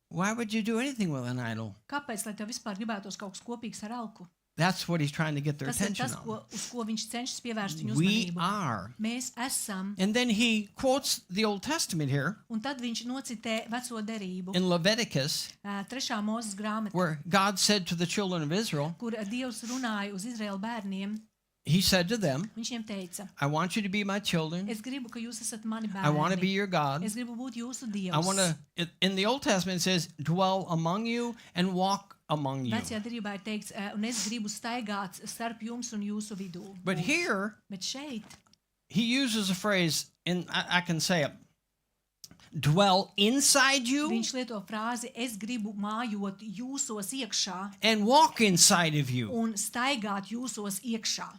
S1: why would you do anything with an idol?
S2: kāpēc, lai tev vispār gribētos kaut kas kopīgs ar alku?
S1: That's what he's trying to get their
S2: Tas ir
S1: attention
S2: tas,
S1: on.
S2: uz ko viņš cenšas pievērst viņu
S1: We
S2: uzmanību.
S1: are.
S2: Mēs esam,
S1: And then he quotes the Old Testament here
S2: un tad viņš nocitē veco derību,
S1: in Leviticus,
S2: 3. Mūzes grāmatu,
S1: where God said to the children of Israel,
S2: kur Dievs runāja uz Izraēlu bērniem.
S1: he said to them,
S2: Viņš viņiem teica,
S1: I want you to be my children.
S2: es gribu, ka jūs esat mani
S1: I want to be
S2: bērni.
S1: your God.
S2: Es gribu būt jūsu
S1: I want
S2: Dievs.
S1: to, in the Old Testament, it says, dwell among you and walk among you.
S2: Vecajā derībā ir teikts, un es gribu staigāt starp jums un jūsu vidū.
S1: But here,
S2: Bet šeit
S1: he uses a phrase, and I can say it, dwell inside you
S2: viņš lieto frāzi, es gribu mājot jūsos iekšā
S1: and walk inside of you.
S2: un staigāt jūsos iekšā.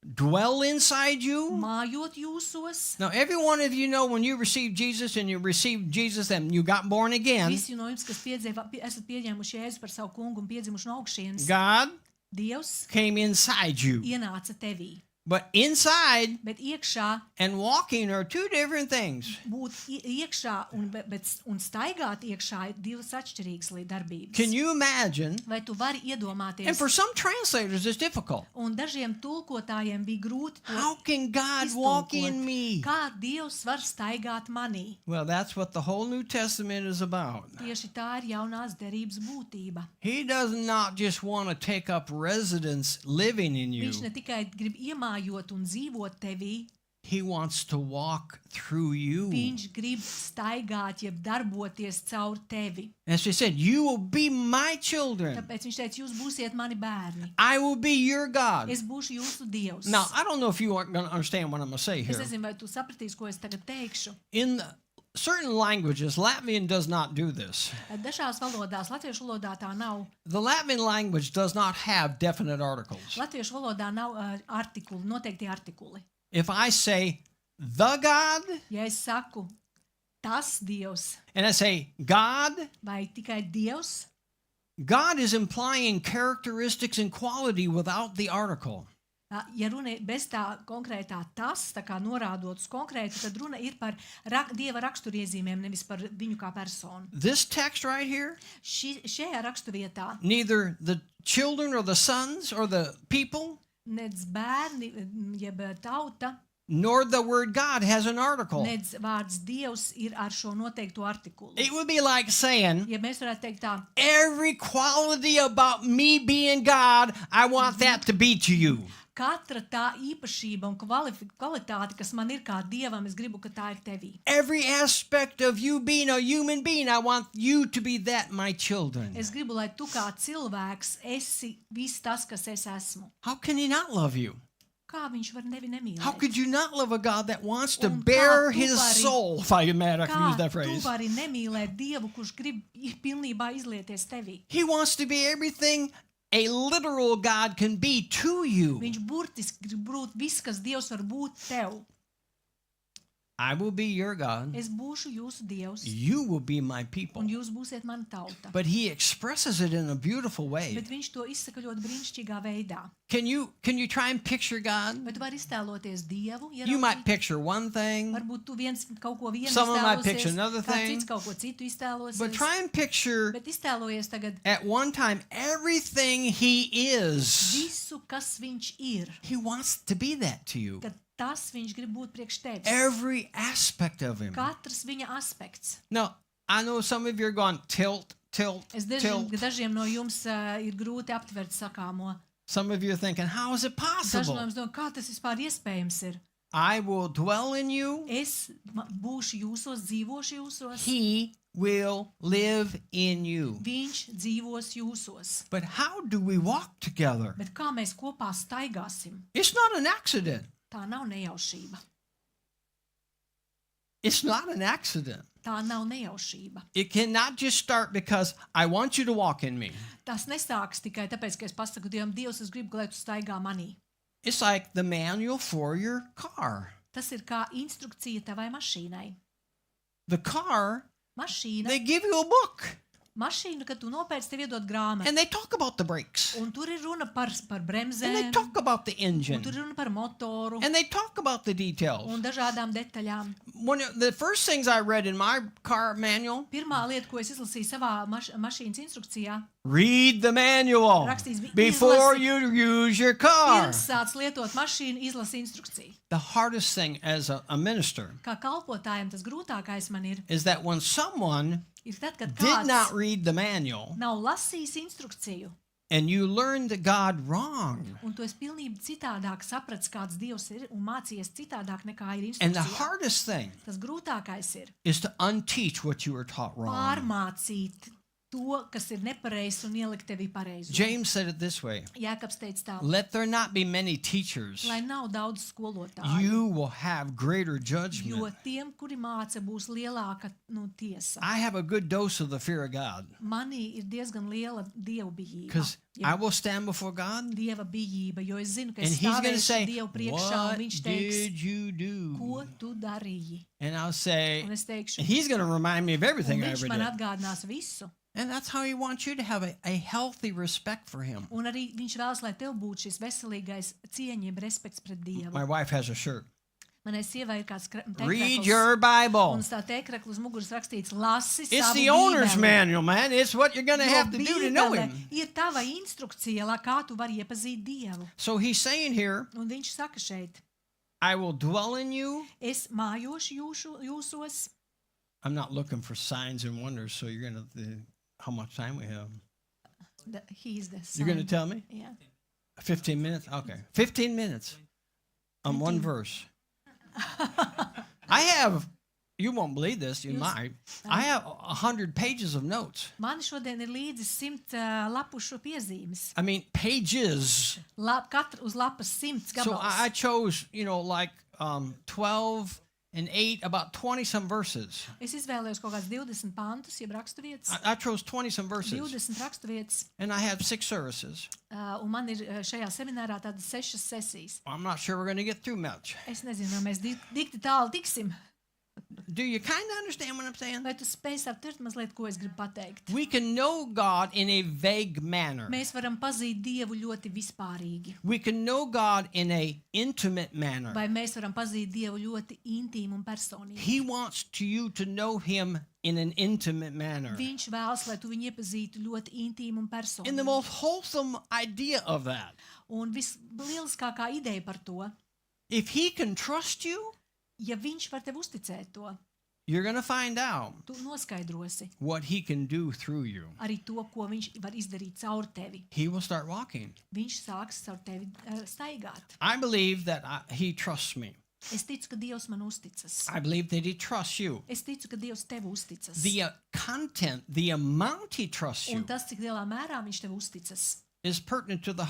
S1: Dwell inside you.
S2: Mājot jūsos.
S1: Now, every one of you know when you received Jesus and you received Jesus and you got born again,
S2: Visi no jums, kas esat pieņēmuši Jēzu par savu kungu un piedzimuši no augšienes,
S1: God
S2: Dievs
S1: came inside you.
S2: ienāca tevī.
S1: But inside
S2: Bet iekšā
S1: and walking are two different things.
S2: būt iekšā un staigāt iekšā ir divas atšķirīgas darbības.
S1: Can you imagine?
S2: Vai tu vari
S1: And
S2: iedomāties?
S1: for some translators, it's difficult.
S2: Un dažiem tulkotājiem bija grūti
S1: How
S2: to
S1: can God walk in me?
S2: Kā Dievs var staigāt manī?
S1: Well, that's what the whole New Testament is about.
S2: Tieši tā ir jaunās derības būtība.
S1: He does not just want to take up residence living in you.
S2: Viņš ne tikai grib iemājot un dzīvot tevī,
S1: He wants to walk through you.
S2: viņš grib staigāt, jeb darboties caur tevi.
S1: As she said, you will be my children.
S2: Tāpēc viņš teica, jūs būsiet mani bērni.
S1: I will be your God.
S2: Es būšu jūsu Dievs.
S1: Now, I don't know if you aren't going to understand what I'm going to say
S2: Es
S1: here.
S2: nezinu, vai tu sapratīsi, ko es tagad teikšu.
S1: In certain languages, Latvian does not do this.
S2: Dažās valodās, latviešu valodā tā nav.
S1: The Latvian language does not have definite articles.
S2: Latviešu valodā nav artikuli, noteikti artikuli.
S1: If I say the God
S2: Ja es saku tas Dievs
S1: and I say God,
S2: vai tikai Dievs,
S1: God is implying characteristics and quality without the article.
S2: ja runa ir bez tā konkrētā tas, tā kā norādot uz konkrētu, tad runa ir par Dieva raksturiezīmēm, nevis par viņu kā personu.
S1: This text right here,
S2: Šajā raksturvietā
S1: neither the children or the sons or the people,
S2: nedz bērni, jeb tauta,
S1: nor the word God has an article.
S2: nedz vārds Dievs ir ar šo noteikto artikulu.
S1: It would be like saying,
S2: Ja mēs varētu teikt tā,
S1: every quality about me being God, I want that to be to you.
S2: katra tā īpašība un kvalitāte, kas man ir kā Dievam, es gribu, ka tā ir tevī.
S1: Every aspect of you being a human being, I want you to be that, my children.
S2: Es gribu, lai tu kā cilvēks esi viss tas, kas es esmu.
S1: How can he not love you?
S2: Kā viņš var nevi nemīlēt?
S1: How could you not love a God that wants to
S2: Un kā
S1: bare
S2: tu
S1: his
S2: vari-
S1: soul, if I may
S2: Kā
S1: use that
S2: tu
S1: phrase?
S2: vari nemīlēt Dievu, kurš grib pilnībā izlieties tevī?
S1: He wants to be everything a literal God can be to you.
S2: Viņš burtiski grib būt viss, kas Dievs var būt tev.
S1: I will be your God.
S2: Es būšu jūsu Dievs,
S1: You will be my people.
S2: un jūs būsiet mana tauta.
S1: But he expresses it in a beautiful way.
S2: Bet viņš to izsaka ļoti brīnišķīgā veidā.
S1: Can you try and picture God?
S2: Bet tu vari iztēloties Dievu,
S1: You might picture one thing,
S2: varbūt tu kaut ko vienu
S1: Someone might
S2: iztēlosies,
S1: picture another
S2: kāds
S1: thing.
S2: cits kaut ko citu iztēlosies.
S1: but try and picture
S2: Bet iztēlojies tagad
S1: at one time everything he is.
S2: visu, kas viņš ir,
S1: He wants to be that to you.
S2: ka tas viņš grib būt priekš tevis.
S1: Every aspect of him.
S2: Katrs viņa aspekts.
S1: Now, I know some of you are going, tilt,
S2: Es zinu, ka dažiem no jums ir grūti aptvert sakāmo.
S1: Some of you are thinking, how is it
S2: Daži no
S1: possible?
S2: jums domā, kā tas vispār iespējams ir?
S1: I will dwell in you.
S2: Es būšu jūsos, dzīvošu jūsos.
S1: He will live in you.
S2: Viņš dzīvos jūsos.
S1: But how do we walk together?
S2: Bet kā mēs kopā staigāsim?
S1: It's not an accident.
S2: Tā nav nejaušība.
S1: It's not an accident.
S2: Tā nav nejaušība.
S1: It cannot just start because I want you to walk in me.
S2: Tas nesāks tikai tāpēc, ka es pasaku Dievam, Dievs, es gribu, lai tu staigā manī.
S1: It's like the manual for your car.
S2: Tas ir kā instrukcija tavai mašīnai.
S1: The car,
S2: Mašīna,
S1: they give you a book
S2: mašīna, kad tu nopērci, tev iedod grāmatu.
S1: and they talk about the brakes
S2: Un tur ir runa par
S1: and
S2: bremzēm,
S1: they talk about the
S2: un
S1: engine
S2: tur ir runa par motoru
S1: and they talk about the details.
S2: un dažādām detaļām.
S1: One of the first things I read in my car manual,
S2: Pirmā lieta, ko es izlasīju savā mašīnas instrukcijā,
S1: read the manual
S2: rakstīts,
S1: before you use your car.
S2: pirms sāc lietot mašīnu, izlasi instrukciju.
S1: The hardest thing as a minister
S2: Kā kalpotājiem tas grūtākais man ir
S1: is that when someone
S2: ir tad, kad
S1: did not
S2: kāds
S1: read the manual
S2: nav lasījis instrukciju,
S1: and you learned God wrong.
S2: un tu esi pilnīgi citādāk sapratis, kāds Dievs ir, un mācījies citādāk nekā ir
S1: And the
S2: instrukcijā.
S1: hardest thing
S2: Tas grūtākais ir
S1: is to unteach what you were taught wrong.
S2: pārmācīt to, kas ir nepareizs, un ielikt tevi pareizi.
S1: James said it this way,
S2: Jēkabs teica tā,
S1: let there not be many teachers.
S2: lai nav daudz skolotāju,
S1: You will have greater
S2: jo
S1: judgment.
S2: tiem, kuri māca, būs lielāka tiesa.
S1: I have a good dose of the fear of God
S2: Manī ir diezgan liela dievbijība.
S1: because I will stand before God
S2: Dieva bijība, jo es zinu, ka
S1: and
S2: es
S1: he's going to
S2: stāvēšu
S1: say,
S2: Dievu priekšā, un
S1: what
S2: viņš teiks,
S1: did you
S2: ko
S1: do?
S2: tu darīji?
S1: And I'll say,
S2: Un es teikšu,
S1: and he's going to remind me of
S2: un
S1: everything I
S2: viņš
S1: ever
S2: man
S1: did.
S2: atgādinās visu.
S1: And that's how he wants you to have a healthy respect for him.
S2: Un arī viņš vēlas, lai tev būtu šis veselīgais cieņa, respekts pret Dievu.
S1: My wife has a shirt.
S2: Manai sievai ir kāds
S1: Read
S2: teikrekls,
S1: your Bible.
S2: un tā teikrekla uz muguras rakstīts, lasi
S1: It's
S2: savu
S1: the owner's
S2: bībeli.
S1: manual, man. It's what you're going to
S2: Jo
S1: have to do to know
S2: Bībele
S1: him.
S2: ir tava instrukcija, lai kā tu vari iepazīt Dievu.
S1: So he's saying here,
S2: Un viņš saka šeit,
S1: I will dwell in you.
S2: es mājošu jūsos.
S1: I'm not looking for signs and wonders, so you're going to, how much time we have?
S2: He's the
S1: You're going to
S2: son.
S1: tell me?
S2: Yeah.
S1: 15 minutes? Okay. 15 minutes on one
S2: 15.
S1: verse. I have, you won't believe this, you
S2: Jūs-
S1: might. I have 100 pages of notes.
S2: Man šodien ir līdzi 100 lapušu piezīmes.
S1: I mean, pages.
S2: Katra uz lapas 100
S1: So
S2: gabals.
S1: I chose, like 12 and 8, about 20 some verses.
S2: Es izvēlējos kaut kāds 20 pantus, jeb raksturvietas.
S1: I chose 20 some verses.
S2: 20 raksturvietas.
S1: And I have 6 services.
S2: Un man ir šajā seminārā tādas 6 sesijas.
S1: I'm not sure we're going to get through much.
S2: Es nezinu, vai mēs dikti tālu tiksim.
S1: Do you kind of understand what I'm saying?
S2: Vai tu spēj saprast mazliet, ko es gribu pateikt?
S1: We can know God in a vague manner.
S2: Mēs varam pazīt Dievu ļoti vispārīgi.
S1: We can know God in a intimate manner.
S2: Vai mēs varam pazīt Dievu ļoti intīmu un personīgi.
S1: He wants you to know him in an intimate manner.
S2: Viņš vēlas, lai tu viņu iepazītu ļoti intīmu un
S1: In the
S2: personīgi.
S1: most wholesome idea of that.
S2: Un vislieliskākā ideja par to,
S1: If he can trust you,
S2: ja viņš var tev uzticēt to,
S1: you're going to find out
S2: tu noskaidrosi
S1: what he can do through you.
S2: arī to, ko viņš var izdarīt caur tevi.
S1: He will start walking.
S2: Viņš sāks caur tevi staigāt.
S1: I believe that he trusts me.
S2: Es ticu, ka Dievs man uzticas.
S1: I believe that he trusts you.
S2: Es ticu, ka Dievs tev uzticas.
S1: The content, the amount he trusts
S2: Un
S1: you
S2: tas, cik lielā mērā viņš tev uzticas,
S1: is pertinent to the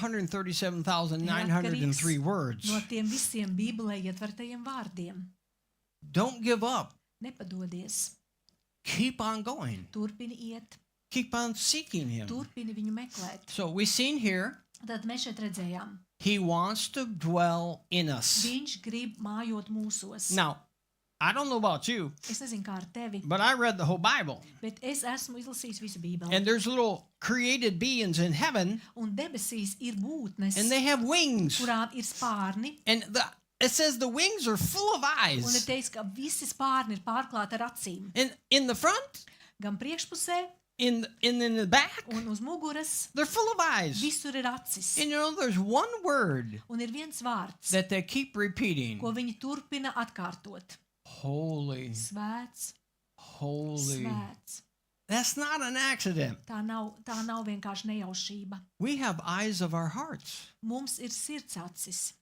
S1: 137,903 words.
S2: no tiem visiem Bībelē ietvertajiem vārdiem.
S1: Don't give up.
S2: Nepadodies,
S1: Keep on going.
S2: turpini iet,
S1: Keep on seeking him.
S2: turpini viņu meklēt.
S1: So we seen here,
S2: Tad mēs šeit redzējām,
S1: he wants to dwell in us.
S2: viņš grib mājot mūsos.
S1: Now, I don't know about you,
S2: Es nezinu, kā ar tevi,
S1: but I read the whole Bible.
S2: bet es esmu izlasījis visu Bībeli.
S1: And there's little created beings in heaven,
S2: Un debesīs ir būtnes,
S1: and they have wings.
S2: kurām ir spārni.
S1: And it says the wings are full of
S2: Un ir
S1: eyes.
S2: teiks, ka visi spārni ir pārklāti ar acīm.
S1: And in the front,
S2: Gan priekšpusē,
S1: in the back,
S2: un uz muguras
S1: they're full of eyes.
S2: visur ir acis.
S1: And there's one word
S2: Un ir viens vārds,
S1: that they keep repeating.
S2: ko viņi turpina atkārtot.
S1: Holy,
S2: Svēts,
S1: holy,
S2: svēts,
S1: That's not an accident.
S2: Tā nav vienkārši nejaušība.
S1: We have eyes of our hearts.
S2: Mums ir sirds acis.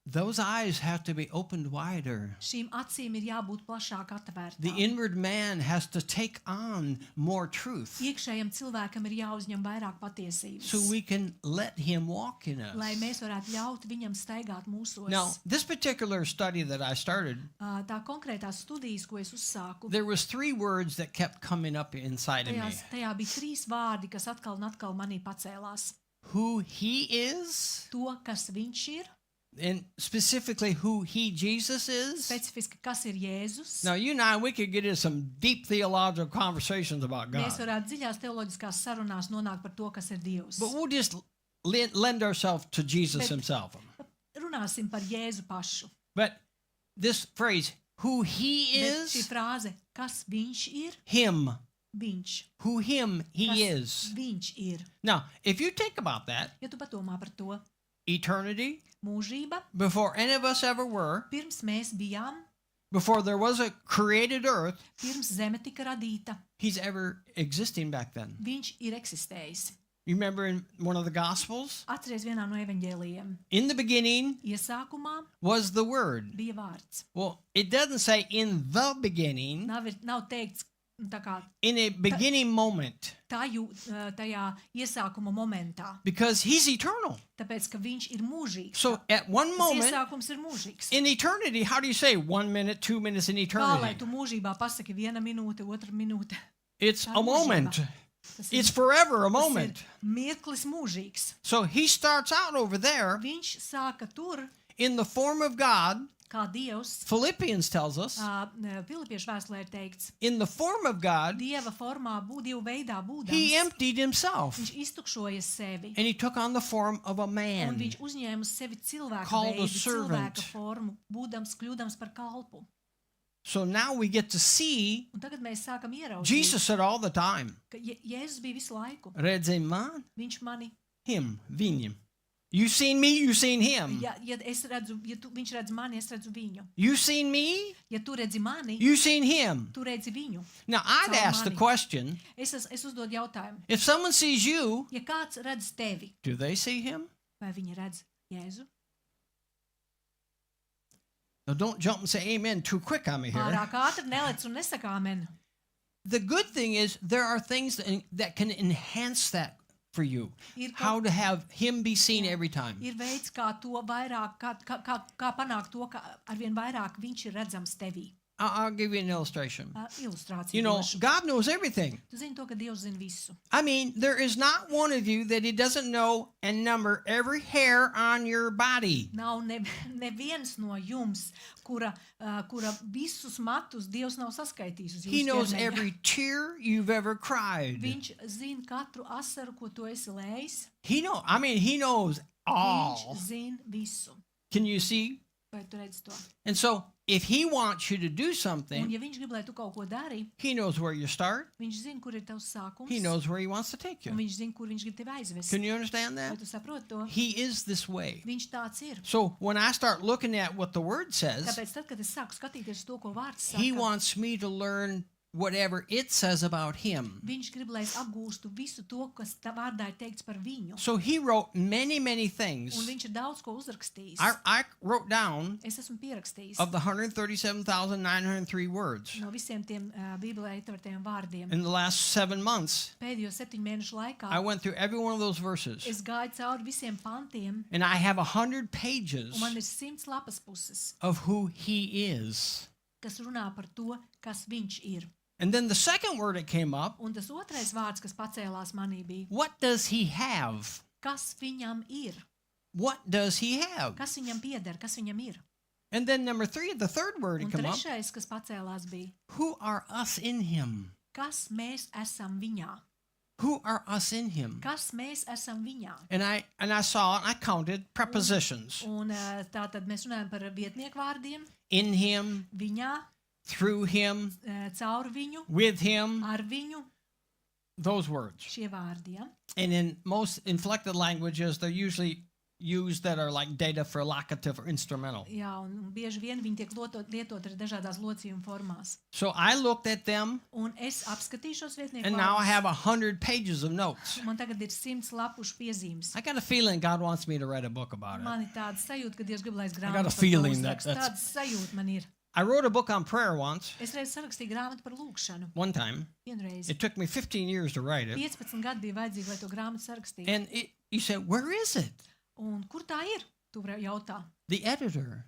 S1: Those eyes have to be opened wider.
S2: Šīm acīm ir jābūt plašāk
S1: The
S2: atvērtām.
S1: inward man has to take on more truth
S2: Iekšējam cilvēkam ir jāuzņem vairāk patiesības,
S1: so we can let him walk in
S2: lai
S1: us.
S2: mēs varētu ļaut viņam staigāt mūsos.
S1: Now, this particular study that I started,
S2: Tā konkrētās studijas, ko es uzsāku,
S1: there was 3 words that kept coming up inside of me.
S2: tajā bija 3 vārdi, kas atkal un atkal manī pacēlās.
S1: Who he is,
S2: To, kas viņš ir,
S1: and specifically who he, Jesus, is.
S2: specifiski, kas ir Jēzus.
S1: Now, you and I, we could get into some deep theological conversations about
S2: Mēs
S1: God.
S2: varētu dziļās teoloģiskās sarunās nonākt par to, kas ir Dievs.
S1: But we'll just lend ourselves to Jesus
S2: But-
S1: himself.
S2: Runāsim par Jēzu pašu.
S1: But this phrase, who he
S2: Bet šī
S1: is,
S2: frāze, kas viņš ir,
S1: him,
S2: viņš.
S1: who him he
S2: Kas
S1: is.
S2: viņš ir.
S1: Now, if you think about that,
S2: Ja tu padomā par to,
S1: eternity,
S2: mūžība,
S1: before any of us ever were,
S2: pirms mēs bijām,
S1: before there was a created earth,
S2: pirms zeme tika radīta,
S1: he's ever existing back then.
S2: viņš ir eksistējis.
S1: You remember in one of the Gospels?
S2: Atceries vienā no evaņģēlijiem.
S1: In the beginning
S2: Iesākumā
S1: was the Word.
S2: bija vārds.
S1: Well, it doesn't say in the beginning,
S2: Nav teikts tā kā
S1: in a beginning moment,
S2: tajā iesākuma momentā,
S1: because he's eternal.
S2: tāpēc, ka viņš ir mūžīgs.
S1: So at one
S2: Tas
S1: moment,
S2: iesākums ir mūžīgs.
S1: in eternity, how do you say 1 minute, 2 minutes in
S2: Kā lai
S1: eternity?
S2: tu mūžībā pasaki 1 minūte, 2 minūte?
S1: It's
S2: Tā
S1: a moment.
S2: mūžībā. Tas ir,
S1: It's forever a
S2: tas
S1: moment.
S2: ir mirklis mūžīgs.
S1: So he starts out over there
S2: Viņš sāka tur,
S1: in the form of God.
S2: kā Dievs.
S1: Philippians tells us,
S2: Filipiešu vēstulē ir teikts,
S1: in the form of God,
S2: Dieva formā, Dievu veidā
S1: he
S2: būdams,
S1: emptied himself
S2: viņš iztukšoja sevi.
S1: and he took on the form of a
S2: Un
S1: man.
S2: viņš uzņēma uz sevi cilvēka
S1: Called a
S2: veidu,
S1: servant.
S2: cilvēka formu, kļūdams par kalpu.
S1: So now we get to see,
S2: Un tagad mēs sākam ieraudzīt,
S1: Jesus said all the time,
S2: ka Jēzus bija visu laiku.
S1: redzi man,
S2: Viņš mani,
S1: him, viņam. You seen me, you seen him.
S2: ja es redzu, viņš redz mani, es redzu viņu.
S1: You seen me,
S2: Ja tu redzi mani,
S1: you seen him.
S2: tu redzi viņu.
S1: Now I'd
S2: Caur
S1: ask the
S2: mani.
S1: question,
S2: Es uzdodu jautājumu.
S1: if someone sees you,
S2: Ja kāds redz tevi,
S1: do they see him?
S2: vai viņi redz Jēzu?
S1: Now don't jump and say amen too quick on me here.
S2: Pārāk ātri nelec un nesaka amen.
S1: The good thing is there are things that can enhance that for you.
S2: Ir
S1: How to have him be seen every time.
S2: Ir veids, kā to vairāk, kā panākt to, ka arvien vairāk viņš ir redzams tevī.
S1: I'll give you an illustration.
S2: Ilustrācija.
S1: You know,
S2: došu.
S1: God knows everything.
S2: Tu zini to, ka Dievs zina visu.
S1: I mean, there is not one of you that he doesn't know and number every hair on your body.
S2: Nav neviens no jums, kura visus matus Dievs nav saskaitījis uz
S1: He
S2: jūsu
S1: knows
S2: ķermeņa.
S1: every tear you've ever cried.
S2: Viņš zina katru asaru, ko tu esi lējis.
S1: He knows all.
S2: Viņš zina visu.
S1: Can you see?
S2: Vai tu redzi to?
S1: And so, if he wants you to do
S2: Un
S1: something,
S2: ja viņš grib, lai tu kaut ko dari,
S1: he knows where you start.
S2: viņš zina, kur ir tavs sākums.
S1: He knows where he wants to take
S2: Un
S1: you.
S2: viņš zina, kur viņš grib tevi aizvest.
S1: Can you understand
S2: Vai
S1: that?
S2: tu saproti to?
S1: He is this way.
S2: Viņš tāds ir.
S1: So, when I start looking at what the word says,
S2: Tāpēc tad, kad es sāku skatīties uz to, ko vārds
S1: he
S2: saka,
S1: wants me to learn whatever it says about him.
S2: viņš grib, lai es apgūstu visu to, kas tā vārdā ir teikts par viņu.
S1: So, he wrote many, many
S2: Un
S1: things.
S2: viņš ir daudz ko uzrakstījis.
S1: I wrote down
S2: Es esmu pierakstījis
S1: of the 137,903 words
S2: no visiem tiem Bībelē ietvertiem vārdiem.
S1: in the last 7 months.
S2: Pēdējo 7 mēnešu laikā
S1: I went through every one of those verses.
S2: es gāju cauri visiem pantiem,
S1: And I have 100 pages
S2: un man ir 100 lapas puses,
S1: of who he is.
S2: kas runā par to, kas viņš ir.
S1: And then the second word that came up,
S2: Un tas otrais vārds, kas pacēlās manī, bija,
S1: what does he have?
S2: kas viņam ir,
S1: What does he have?
S2: kas viņam pieder, kas viņam ir.
S1: And then number 3, the third word
S2: Un
S1: that came up,
S2: trešais, kas pacēlās, bija,
S1: who are us in him?
S2: kas mēs esam viņā.
S1: Who are us in him?
S2: Kas mēs esam viņā?
S1: And I saw and I counted prepositions.
S2: Un tātad mēs runājam par vietnieku vārdiem,
S1: In him,
S2: viņā,
S1: through him,
S2: caur viņu,
S1: with him,
S2: ar viņu,
S1: those words.
S2: šie vārdi. Ja?
S1: And in most inflected languages, they're usually used that are like data for locative or instrumental.
S2: Jā, un bieži vien viņi tiek lietot arī dažādās locījuma formās.
S1: So I looked at them,
S2: Un es apskatīju šos vietnieku
S1: and now I
S2: vārdus.
S1: have 100 pages of notes.
S2: Man tagad ir 100 lapušu piezīmes.
S1: I got a feeling God wants me to write a book about it.
S2: Man ir tāda sajūta, ka Dievs grib, lai es
S1: got a
S2: grāmatu par to
S1: feeling that
S2: uzrakstu.
S1: that's-
S2: Tāda sajūta man ir.
S1: I wrote a book on prayer once,
S2: Es reiz sarakstīju grāmatu par lūkšanu.
S1: one time.
S2: Vienreiz.
S1: It took me 15 years to write it.
S2: 15 gadi bija vajadzīgi, lai to grāmatu sarakstītu.
S1: And you said, where is it?
S2: Un kur tā ir? Tu vari jautāt.
S1: The editor.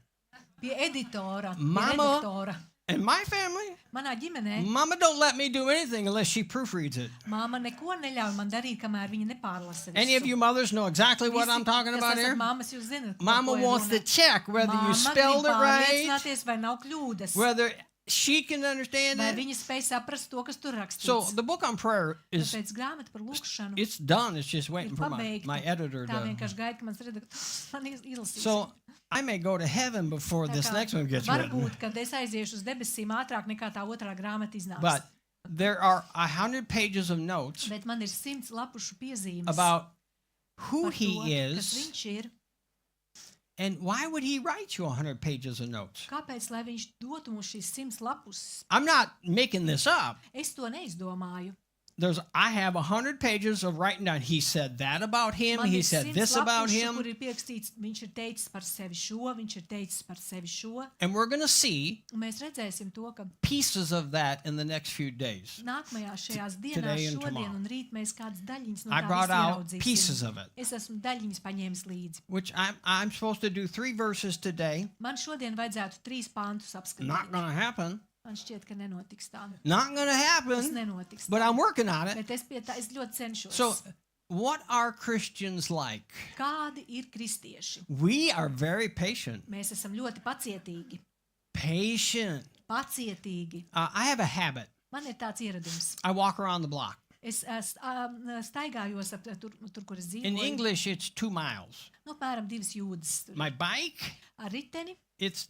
S2: Pie editora. Pie
S1: Mama-
S2: redaktora.
S1: In my family,
S2: Manā ģimenē
S1: Mama don't let me do anything unless she proofreads it.
S2: māma neko neļauj man darīt, kamēr viņa nepārlasa.
S1: Any of
S2: visu.
S1: you mothers know exactly what
S2: Visi,
S1: I'm talking
S2: kas
S1: about
S2: esat
S1: here?
S2: Māmas, jūs zināt, par
S1: Mama
S2: ko ir
S1: wants to
S2: runa.
S1: check whether you
S2: Māma
S1: spelled it
S2: grib
S1: right,
S2: pārliecināties, vai nav kļūdas.
S1: whether she can understand
S2: Vai
S1: it.
S2: viņa spēj saprast to, kas tur
S1: So
S2: rakstīts.
S1: the book on prayer is
S2: Tāpēc grāmata par lūkšanu
S1: it's done. It's just
S2: ir
S1: waiting for my
S2: pabeigta.
S1: editor
S2: Tā
S1: to.
S2: vienkārši gaida, ka mans redaktors man izlasīs.
S1: So I may go to heaven before
S2: Tā
S1: this
S2: kā
S1: next one gets written.
S2: varbūt, kad es aiziešu uz debesīm ātrāk nekā tā otrā grāmata iznāks.
S1: But there are 100 pages of notes
S2: Bet man ir 100 lapušu piezīmes
S1: about who
S2: par to,
S1: he
S2: kas
S1: is
S2: viņš ir.
S1: and why would he write you 100 pages of notes.
S2: Kāpēc, lai viņš dotu mums šīs 100 lapus?
S1: I'm not making this up.
S2: Es to neizdomāju.
S1: I have 100 pages of writing down. He said that about him.
S2: Man
S1: He
S2: ir
S1: said
S2: 100
S1: this about
S2: lapušu,
S1: him.
S2: kur ir pierakstīts, viņš ir teicis par sevi šo, viņš ir teicis par sevi šo.
S1: And we're going to see
S2: Un mēs redzēsim to, ka
S1: pieces of that in the next few days.
S2: nākamajās šajās dienās,
S1: today and
S2: šodien
S1: tomorrow.
S2: un rīt mēs kādas daļiņas no
S1: I
S2: tā
S1: brought
S2: visa
S1: out pieces
S2: ieraudzīsim.
S1: of it,
S2: Es esmu daļiņas paņēmis līdzi.
S1: which I'm supposed to do 3 verses today.
S2: Man šodien vajadzētu 3 pāntus
S1: Not
S2: apskatīt.
S1: going to happen.
S2: Man šķiet, ka nenotiks tā.
S1: Not going to
S2: Tas
S1: happen.
S2: nenotiks.
S1: But I'm working on it.
S2: Bet es pie tā, es ļoti cenšos.
S1: So, what are Christians like?
S2: Kādi ir kristieši?
S1: We are very patient.
S2: Mēs esam ļoti pacietīgi.
S1: Patient.
S2: Pacietīgi.
S1: I have a habit.
S2: Man ir tāds ieradums.
S1: I walk around the block.
S2: Es staigājos tur, kur es
S1: In
S2: dzīvoju.
S1: English, it's 2 miles.
S2: Nu, apmēram 2 jūdzes. Tur.
S1: My bike,
S2: Ar riteni
S1: it's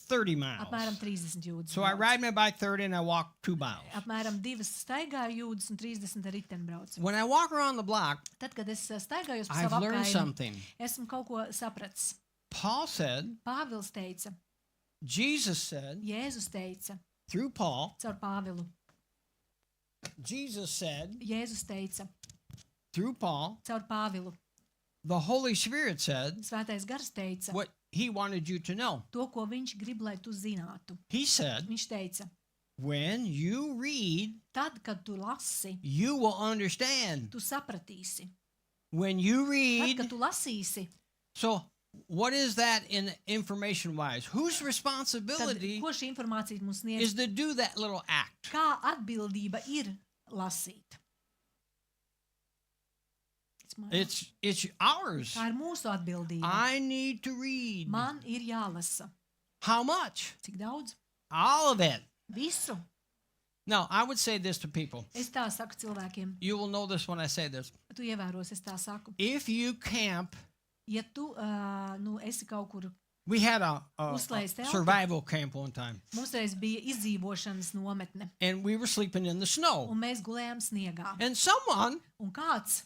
S1: 30 miles.
S2: apmēram 30 jūdzes.
S1: So I ride my bike 30 and I walk 2 miles.
S2: Apmēram 2 staigāju jūdzes un 30 ar riteni braucu.
S1: When I walk around the block,
S2: Tad, kad es staigājos pa
S1: I've
S2: savu
S1: learned
S2: apkaimi,
S1: something.
S2: esmu kaut ko sapratis.
S1: Paul said,
S2: Pāvils teica,
S1: Jesus said,
S2: Jēzus teica,
S1: through Paul,
S2: caur Pāvilu.
S1: Jesus said,
S2: Jēzus teica,
S1: through Paul,
S2: caur Pāvilu.
S1: the Holy Spirit said
S2: Svētais gars teica,
S1: what he wanted you to know.
S2: to, ko viņš grib, lai tu zinātu.
S1: He said,
S2: Viņš teica,
S1: when you read,
S2: tad, kad tu lasi,
S1: you will understand.
S2: tu sapratīsi.
S1: When you
S2: Tad,
S1: read,
S2: kad tu lasīsi,
S1: so what is that in information wise? Whose
S2: tad,
S1: responsibility
S2: ko šī informācija mums sniedz?
S1: is to do that little act?
S2: Kā atbildība ir lasīt?
S1: It's ours.
S2: Tā ir mūsu atbildība.
S1: I need to read.
S2: Man ir jālasa.
S1: How much?
S2: Cik daudz?
S1: All of it.
S2: Visu.
S1: Now, I would say this to people.
S2: Es tā saku cilvēkiem.
S1: You will know this when I say this.
S2: Tu ievēros, es tā saku.
S1: If you camp,
S2: Ja tu esi kaut kur,
S1: we had a
S2: Uzslēdz telpu.
S1: survival camp one time,
S2: mums reiz bija izdzīvošanas nometne,
S1: and we were sleeping in the snow.
S2: un mēs gulējām sniegā.
S1: And someone,
S2: Un kāds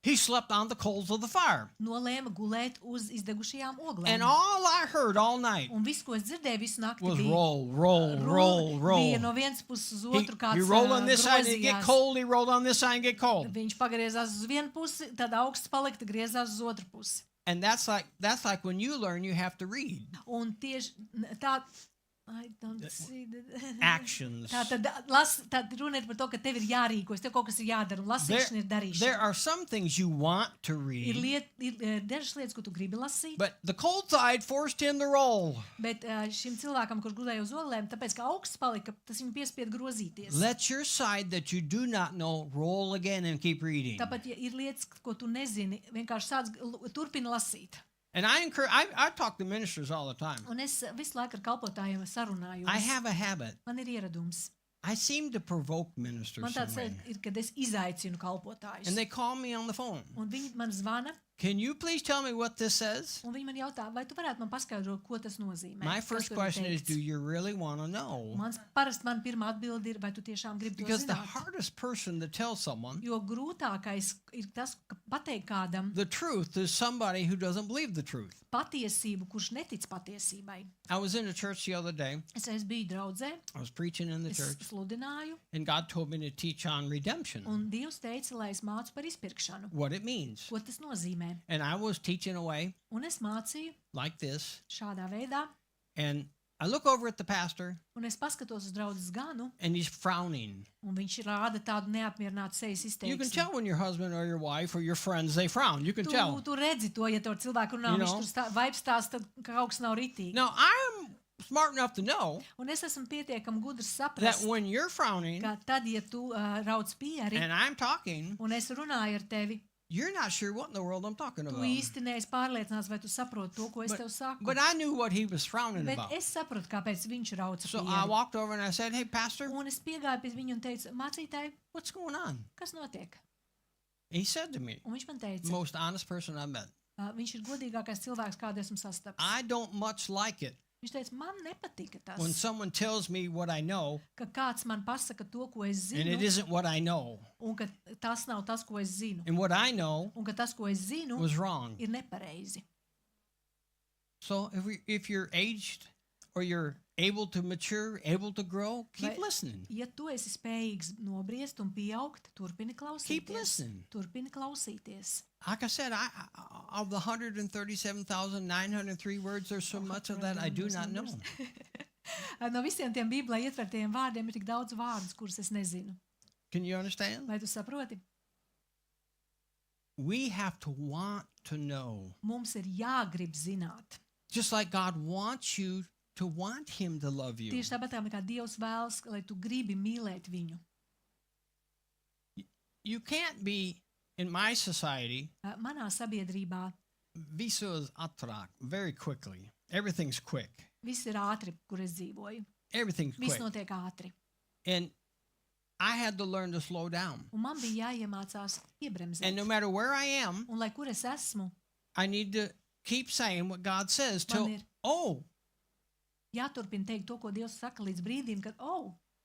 S1: he slept on the coals of the fire.
S2: nolēma gulēt uz izdegušajām oglēm.
S1: And all I heard all night
S2: Un viss, ko es dzirdēju visu nakti,
S1: was
S2: bija
S1: roll, roll, roll, roll.
S2: Bija no vienas puses uz
S1: He,
S2: otru kāds
S1: he rolled on this side and it get
S2: grozījās.
S1: cold. He rolled on this side and get cold.
S2: Viņš pagriezās uz vienu pusi, tad augsts palika, tad griezās uz otru pusi.
S1: And that's like when you learn, you have to read
S2: Un tieši tā, I don't see that.
S1: actions.
S2: Tā tad runa ir par to, ka tev ir jārīkojas, tev kaut kas ir jādara, un lasīšana ir
S1: There
S2: darīšana.
S1: are some things you want to read,
S2: Ir dažas lietas, ko tu gribi lasīt,
S1: but the cold side forced him to roll.
S2: bet šim cilvēkam, kurš gulēja uz olēm, tāpēc, ka augsts palika, tas viņu piespied grozīties.
S1: Let your side that you do not know roll again and keep reading.
S2: Tāpat, ja ir lietas, ko tu nezini, vienkārši turpini lasīt.
S1: And I talk to ministers all the time.
S2: Un es visu laiku ar kalpotājiem sarunājos.
S1: I have a habit.
S2: Man ir ieradums.
S1: I seem to provoke ministers
S2: Man tāds
S1: some way.
S2: ir, kad es izaicinu kalpotājus.
S1: And they call me on the phone.
S2: Un viņi man zvana,
S1: Can you please tell me what this says?
S2: Un viņi man jautā, vai tu varētu man paskaidrot, ko tas nozīmē?
S1: My
S2: Kas
S1: first
S2: tur ir
S1: question is,
S2: teikts?
S1: do you really want to know?
S2: Parasti man pirmā atbilde ir, vai tu tiešām gribi to
S1: Because the
S2: zināt?
S1: hardest person to tell someone
S2: Jo grūtākais ir tas, ka pateikt kādam
S1: the truth is somebody who doesn't believe the truth.
S2: patiesību, kurš netic patiesībai.
S1: I was in a church the other day.
S2: Es reiz biju draudzē,
S1: I was preaching in the
S2: es
S1: church,
S2: sludināju,
S1: and God told me to teach on redemption,
S2: un Dievs teica, lai es mācu par izpirkšanu.
S1: what it means.
S2: Ko tas nozīmē?
S1: And I was teaching away
S2: Un es mācīju
S1: like this,
S2: šādā veidā,
S1: and I look over at the pastor,
S2: un es paskatos uz draudzes ganu,
S1: and he's frowning.
S2: un viņš rāda tādu neapmierinātu sejas
S1: You can
S2: izteiksmi.
S1: tell when your husband or your wife or your friends, they frown. You can
S2: Tu,
S1: tell.
S2: tu redzi to, ja tur cilvēku runā,
S1: You
S2: viņš
S1: know?
S2: tur vibes tās, tad kaut kas nav ritīgi.
S1: Now, I'm smart enough to know
S2: Un es esmu pietiekami gudrs
S1: that
S2: saprast,
S1: when you're frowning
S2: ka tad, ja tu rauc pieri,
S1: and I'm talking,
S2: un es runāju ar tevi,
S1: you're not sure what in the world I'm talking
S2: tu
S1: about.
S2: īsti neesi pārliecināts, vai tu saproti to, ko es tev saku.
S1: But I knew what he was frowning
S2: Bet
S1: about.
S2: es sapratu, kāpēc viņš rauca
S1: So I
S2: pieri.
S1: walked over and I said, hey, pastor,
S2: Un es piegāju pie viņa un teicu, mācītāji,
S1: what's going on?
S2: kas notiek?
S1: He said to me,
S2: Un viņš man teica,
S1: most honest person I met,
S2: viņš ir godīgākais cilvēks, kādu esmu sastapis.
S1: I don't much like it
S2: Viņš teica, man nepatika tas,
S1: when someone tells me what I know
S2: ka kāds man pasaka to, ko es
S1: and
S2: zinu,
S1: it isn't what I know.
S2: un ka tas nav tas, ko es zinu,
S1: And what I know
S2: un ka tas, ko es zinu,
S1: was wrong.
S2: ir nepareizi.
S1: So if you're aged or you're able to mature, able to grow, keep
S2: Vai-
S1: listening.
S2: Ja tu esi spējīgs nobriest un pieaugt, turpini
S1: Keep
S2: klausīties.
S1: listening.
S2: Turpini klausīties.
S1: Like I said, of the 137,903 words, there's so much of that I do not know.
S2: No visiem tiem Bībelē ietvertajiem vārdiem ir tik daudz vārdus, kurus es nezinu.
S1: Can you understand?
S2: Vai tu saproti?
S1: We have to want to know.
S2: Mums ir jāgrib zināt.
S1: Just like God wants you to want him to love you.
S2: Tieši tāpat kā Dievs vēlas, lai tu gribi mīlēt viņu.
S1: You can't be, in my society,
S2: Manā sabiedrībā
S1: visos atrak very quickly. Everything's quick.
S2: viss ir ātri, kur es dzīvoju.
S1: Everything's
S2: Viss
S1: quick.
S2: notiek ātri.
S1: And I had to learn to slow down.
S2: Un man bija jāiemācās iebremzēt.
S1: And no matter where I am,
S2: Un lai kur es esmu,
S1: I need to keep saying what God says
S2: Man
S1: till,
S2: ir-
S1: oh,
S2: jāturpina teikt to, ko Dievs saka līdz brīdim, kad,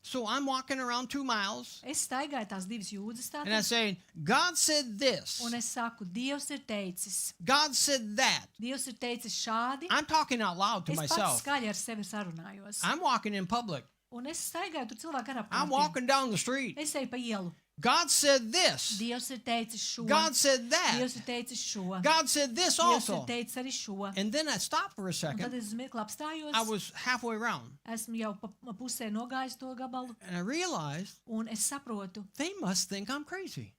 S1: so I'm walking around 2 miles
S2: es staigāju tās divas jūdzes
S1: and I'm
S2: tātad,
S1: saying, God said this.
S2: un es saku, Dievs ir teicis.
S1: God said that.
S2: Dievs ir teicis šādi.
S1: I'm talking out loud to
S2: Es pats
S1: myself.
S2: skaļi ar sevi sarunājos.
S1: I'm walking in public.
S2: Un es staigāju tur cilvēku ar
S1: I'm
S2: apkārtni.
S1: walking down the street.
S2: Es eju pa ielu.
S1: God said this.
S2: Dievs ir teicis šo.
S1: God said that.
S2: Dievs ir teicis šo.
S1: God said this
S2: Dievs ir
S1: also.
S2: teicis arī šo.
S1: And then I stopped for a
S2: Un tad
S1: second.
S2: es uz mirkli apstājos.
S1: I was halfway around
S2: Esmu jau pa pusē nogājis to gabalu.
S1: and I realized
S2: Un es saprotu,
S1: they must think I'm crazy.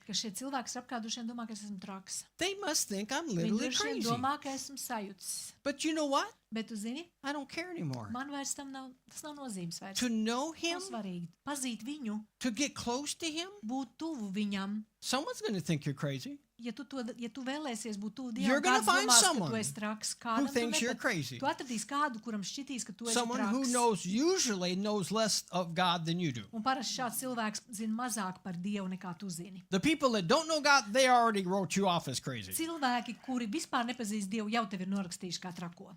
S2: ka šie cilvēki ar apkārt domā, ka es esmu traks.
S1: They must think I'm
S2: Viņi
S1: literally
S2: droši vien
S1: crazy.
S2: domā, ka esmu sajūts.
S1: But you know what?
S2: Bet tu zini,
S1: I don't care anymore.
S2: man vairs tas nav nozīmes vairs.
S1: To know him,
S2: Tas svarīgi. Pazīt viņu,
S1: to get close to him,
S2: būt tuvu viņam.
S1: someone's going to think you're crazy.
S2: Ja tu vēlēsies būt tuvu
S1: You're
S2: Dievam,
S1: gonna
S2: kāds
S1: find
S2: domās, ka
S1: someone
S2: tu esi traks,
S1: who
S2: kādam tu
S1: thinks you're
S2: nepat-
S1: crazy.
S2: Tu atradīsi kādu, kuram šķitīs, ka tu esi
S1: Someone who
S2: traks.
S1: usually knows less of God than you do.
S2: Un parasti šāds cilvēks zina mazāk par Dievu nekā tu zini.
S1: The people that don't know God, they already wrote you off as crazy.
S2: Cilvēki, kuri vispār nepazīst Dievu, jau tevi ir norakstījuši kā trako.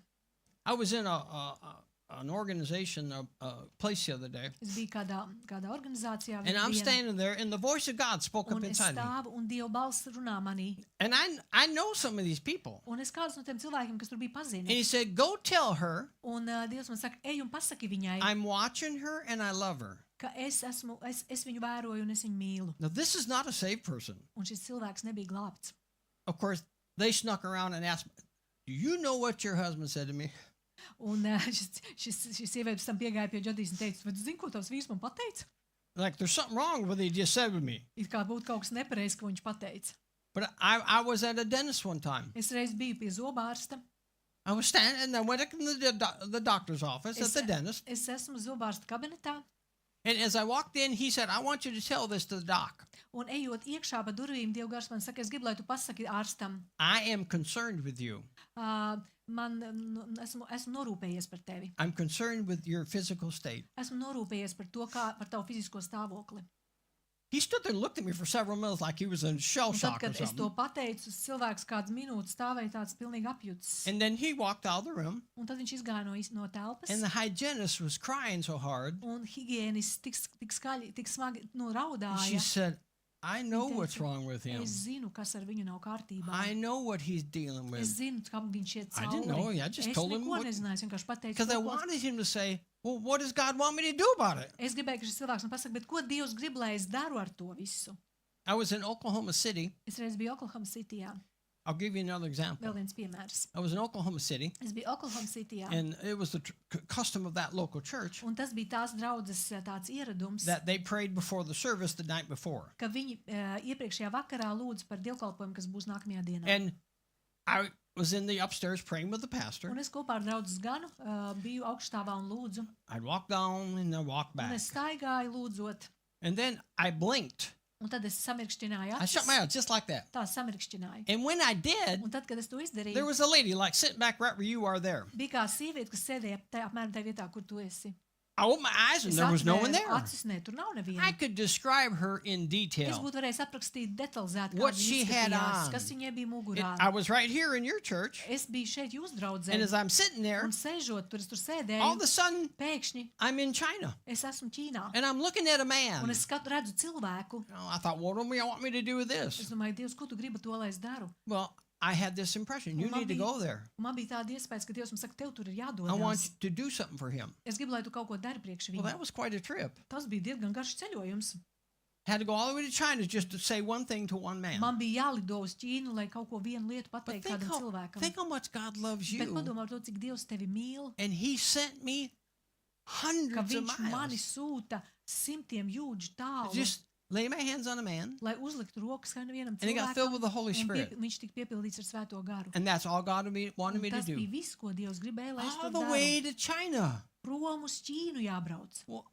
S1: I was in an organization, a place the other day,
S2: Es biju kādā organizācijā,
S1: and I'm
S2: vienu dienu,
S1: standing there, and the voice of God spoke up
S2: un es
S1: inside me.
S2: stāvu, un Dieva balss runā manī.
S1: And I know some of these people.
S2: Un es kādus no tiem cilvēkiem, kas tur bija
S1: And
S2: pazini.
S1: he said, go tell her
S2: Un Dievs man saka, ej un pasaki viņai,
S1: I'm watching her and I love her.
S2: ka es viņu vēroju un es viņu mīlu.
S1: Now, this is not a saved person.
S2: Un šis cilvēks nebija glābts.
S1: Of course, they snuck around and asked, do you know what your husband said to me?
S2: Un šis sievietes tam piegāja pie Džodijas un teica, vai tu zini, ko tavs vīrs man pateica?
S1: Like, there's something wrong with what he just said with me.
S2: It kā būtu kaut kas nepareizs, ko viņš pateica.
S1: But I was at a dentist one time.
S2: Es reiz biju pie zobārsta.
S1: I was standing, and I went in the doctor's office at the dentist.
S2: Es esmu zobārsta kabinetā.
S1: And as I walked in, he said, I want you to tell this to the doc.
S2: Un ejot iekšā pa durvīm, Dievgars man saka, es gribu, lai tu pasaki ārstam.
S1: I am concerned with you.
S2: Esmu norūpējies par tevi.
S1: I'm concerned with your physical state.
S2: Esmu norūpējies par to, par tavu fizisko stāvokli.
S1: He stood there and looked at me for several minutes like he was in shell
S2: Un tad,
S1: shock or
S2: kad es to
S1: something.
S2: pateicu, cilvēks kādas minūtes stāvēja tāds pilnīgi apjucis.
S1: And then he walked out of the room,
S2: Un tad viņš izgāja no telpas.
S1: and the hygienist was crying so hard.
S2: Un higiēnists tik skaļi, tik smagi
S1: And she
S2: raudāja.
S1: said, I know
S2: Viņa
S1: what's
S2: teica,
S1: wrong with him.
S2: Es zinu, kas ar viņu nav kārtībā.
S1: I know what he's dealing
S2: Es
S1: with.
S2: zinu, kam viņš iet
S1: I didn't know.
S2: cauri.
S1: I just
S2: Es
S1: told him
S2: neko
S1: what-
S2: nezināju, es vienkārši pateicu,
S1: Because I
S2: to, ko
S1: wanted him to say, well, what does God want me to do about it?
S2: es gribēju, ka šis cilvēks man pasaka, bet ko Dievs grib, lai es daru ar to visu?
S1: I was in Oklahoma City.
S2: Es reiz biju Oklahoma Cityjā.
S1: I'll give you another example.
S2: Vēl viens piemērs.
S1: I was in Oklahoma City,
S2: Es biju Oklahoma Cityjā.
S1: and it was the custom of that local church
S2: Un tas bija tās draudzes tāds ieradums,
S1: that they prayed before the service the night before.
S2: ka viņi iepriekšējā vakarā lūdz par dievkalpojumu, kas būs nākamajā dienā.
S1: And I was in the upstairs praying with the pastor.
S2: Un es kopā ar draugu ganu biju augstāvā un lūdzu.
S1: I'd walk down and I'd walk
S2: Un
S1: back.
S2: es staigāju lūdzot.
S1: And then I blinked.
S2: Un tad es samirkšķināju
S1: I shut my eyes just like that.
S2: Tā samirkšķināju.
S1: And when I did,
S2: Un tad, kad es to
S1: there
S2: izdarīju,
S1: was a lady like sitting back right where you are there.
S2: bija kā sieviete, kas sēdēja apmēram tajā vietā, kur tu esi.
S1: I opened my eyes and
S2: Es
S1: there was no one
S2: atvēru
S1: there.
S2: acis, ne, tur nav
S1: I
S2: neviena.
S1: could describe her in
S2: Es
S1: detail.
S2: būtu varējis aprakstīt detalizēti, kā
S1: What
S2: viņa
S1: she had
S2: izskatījās,
S1: on.
S2: kas viņai bija mugurā.
S1: I was right here in your church,
S2: Es biju šeit jūs draudzē,
S1: and as I'm sitting there,
S2: un sēžot tur, es tur
S1: all
S2: sēdēju,
S1: of a sudden,
S2: pēkšņi
S1: I'm in China,
S2: es esmu Ķīnā.
S1: and I'm looking at a man.
S2: Un es redzu cilvēku.
S1: I thought, what do you want me to do with
S2: Es
S1: this?
S2: domāju, Dievs, ko tu gribi to, lai es daru?
S1: Well, I had this impression. You
S2: Un man
S1: need to
S2: bija-
S1: go there.
S2: Un man bija tāda iespēja, ka Dievs man saka, tev tur ir
S1: I want
S2: jādodas.
S1: you to do something for him.
S2: Es gribu, lai tu kaut ko dari priekš
S1: Well,
S2: viņa.
S1: that was quite a trip.
S2: Tas bija diezgan garš ceļojums.
S1: Had to go all the way to China just to say one thing to one man.
S2: Man bija jālido uz Ķīnu, lai kaut ko vienu lietu
S1: But
S2: pateiktu
S1: think
S2: kādam
S1: how,
S2: cilvēkam.
S1: think how much God loves
S2: Bet
S1: you.
S2: padomā par to, cik Dievs tevi mīl,
S1: And he sent me
S2: ka
S1: hundreds of
S2: viņš mani
S1: miles.
S2: sūta simtiem jūdžu tālu,
S1: Just lay my hands on a man,
S2: lai uzliktu rokas kā nevienam
S1: and he got filled with
S2: cilvēkam.
S1: the Holy
S2: Un
S1: Spirit.
S2: viņš tika piepildīts ar Svēto garu.
S1: And that's all God wanted
S2: Un
S1: me to
S2: tas bija
S1: do.
S2: viss, ko Dievs gribēja, lai es
S1: All
S2: to
S1: the
S2: daru.
S1: way to China.
S2: Prom uz Ķīnu jābrauc.
S1: Well,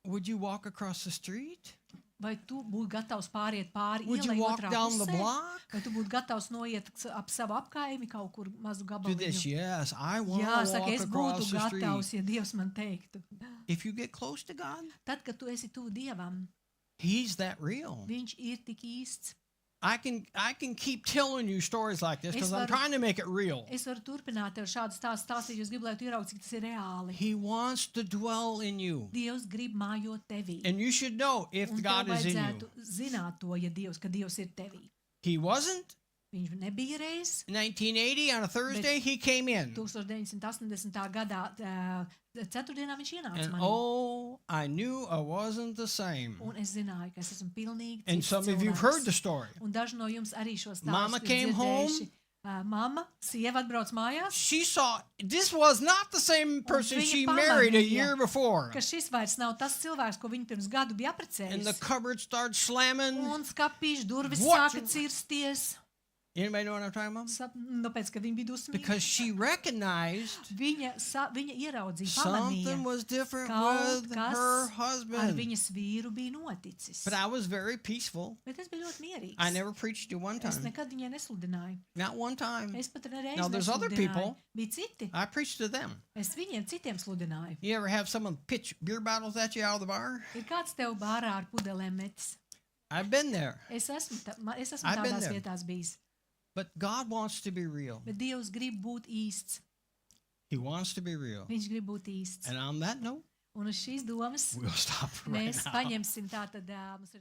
S1: would you walk across the street?
S2: Vai tu būtu gatavs pāriet pāri
S1: Would you
S2: ielai
S1: walk
S2: otrā
S1: down the
S2: pusē?
S1: block?
S2: Vai tu būtu gatavs noiet ap savu apkaimi kaut kur mazu
S1: Do this.
S2: gabaliņu?
S1: Yes, I want
S2: Jā,
S1: to
S2: saka,
S1: walk
S2: es būtu
S1: across the
S2: gatavs,
S1: street.
S2: ja Dievs man teiktu.
S1: If you get close to God,
S2: Tad, kad tu esi tuvu Dievam,
S1: He's that real.
S2: viņš ir tik īsts.
S1: I can keep telling you stories like this because I'm
S2: varu-
S1: trying to make it real.
S2: Es varu turpināt tev šādu stāstu stāstīt, jo es gribu, lai tu ieraudzītu, cik tas ir reāli.
S1: He wants to dwell in you.
S2: Dievs grib mājot tevī.
S1: And you should know if
S2: Un tev
S1: God is in
S2: vajadzētu
S1: you.
S2: zināt to, ja ka Dievs ir tevī.
S1: He wasn't.
S2: Viņš nebija reiz.
S1: In 1980 on a Thursday, he came in.
S2: 1980. gadā ceturtdienā viņš ienāca
S1: And
S2: manī.
S1: oh, I knew I wasn't the same.
S2: Un es zināju, ka es esmu pilnīgi
S1: And
S2: cits
S1: some of you've
S2: cilvēks.
S1: heard the story.
S2: Un daži no jums arī šo stāstu
S1: Mama
S2: ir
S1: came
S2: dzirdējuši. Mamma, sieva atbrauc mājās,
S1: She saw this was not the same person
S2: viņa
S1: she married a
S2: pamanīja,
S1: year before.
S2: ka šis vairs nav tas cilvēks, ko viņa pirms gadu bija
S1: And the
S2: apprecējis.
S1: cupboard started slamming.
S2: Un skapīšu durvis
S1: What?
S2: sāka cirsties.
S1: Anybody know what I'm talking about?
S2: Tāpēc, ka viņa bija dusmīga.
S1: Because she recognized
S2: Viņa ieraudzīja,
S1: something
S2: pamanīja,
S1: was different
S2: kaut
S1: with
S2: kas
S1: her
S2: ar
S1: husband.
S2: viņas vīru bija noticis.
S1: But I was very peaceful.
S2: Bet es biju ļoti mierīgs.
S1: I never preached you one
S2: Es
S1: time.
S2: nekad viņai nesludināju.
S1: Not one time.
S2: Es pat nereiz
S1: Now, there's other
S2: nesludināju.
S1: people.
S2: Bija citi.
S1: I preached to them.
S2: Es viņiem citiem sludināju.
S1: You ever have someone pitch beer bottles at you out of the bar?
S2: Ir kāds tev bārā ar pudelēm metis?
S1: I've been there.
S2: Es esmu
S1: I've been
S2: tādās
S1: there.
S2: vietās bijis.
S1: But God wants to be real.
S2: Bet Dievs grib būt īsts.
S1: He wants to be real.
S2: Viņš grib būt īsts.
S1: And on that note,
S2: Un uz šīs domas
S1: we'll stop right
S2: mēs
S1: now.
S2: paņemsim tātad, mums ir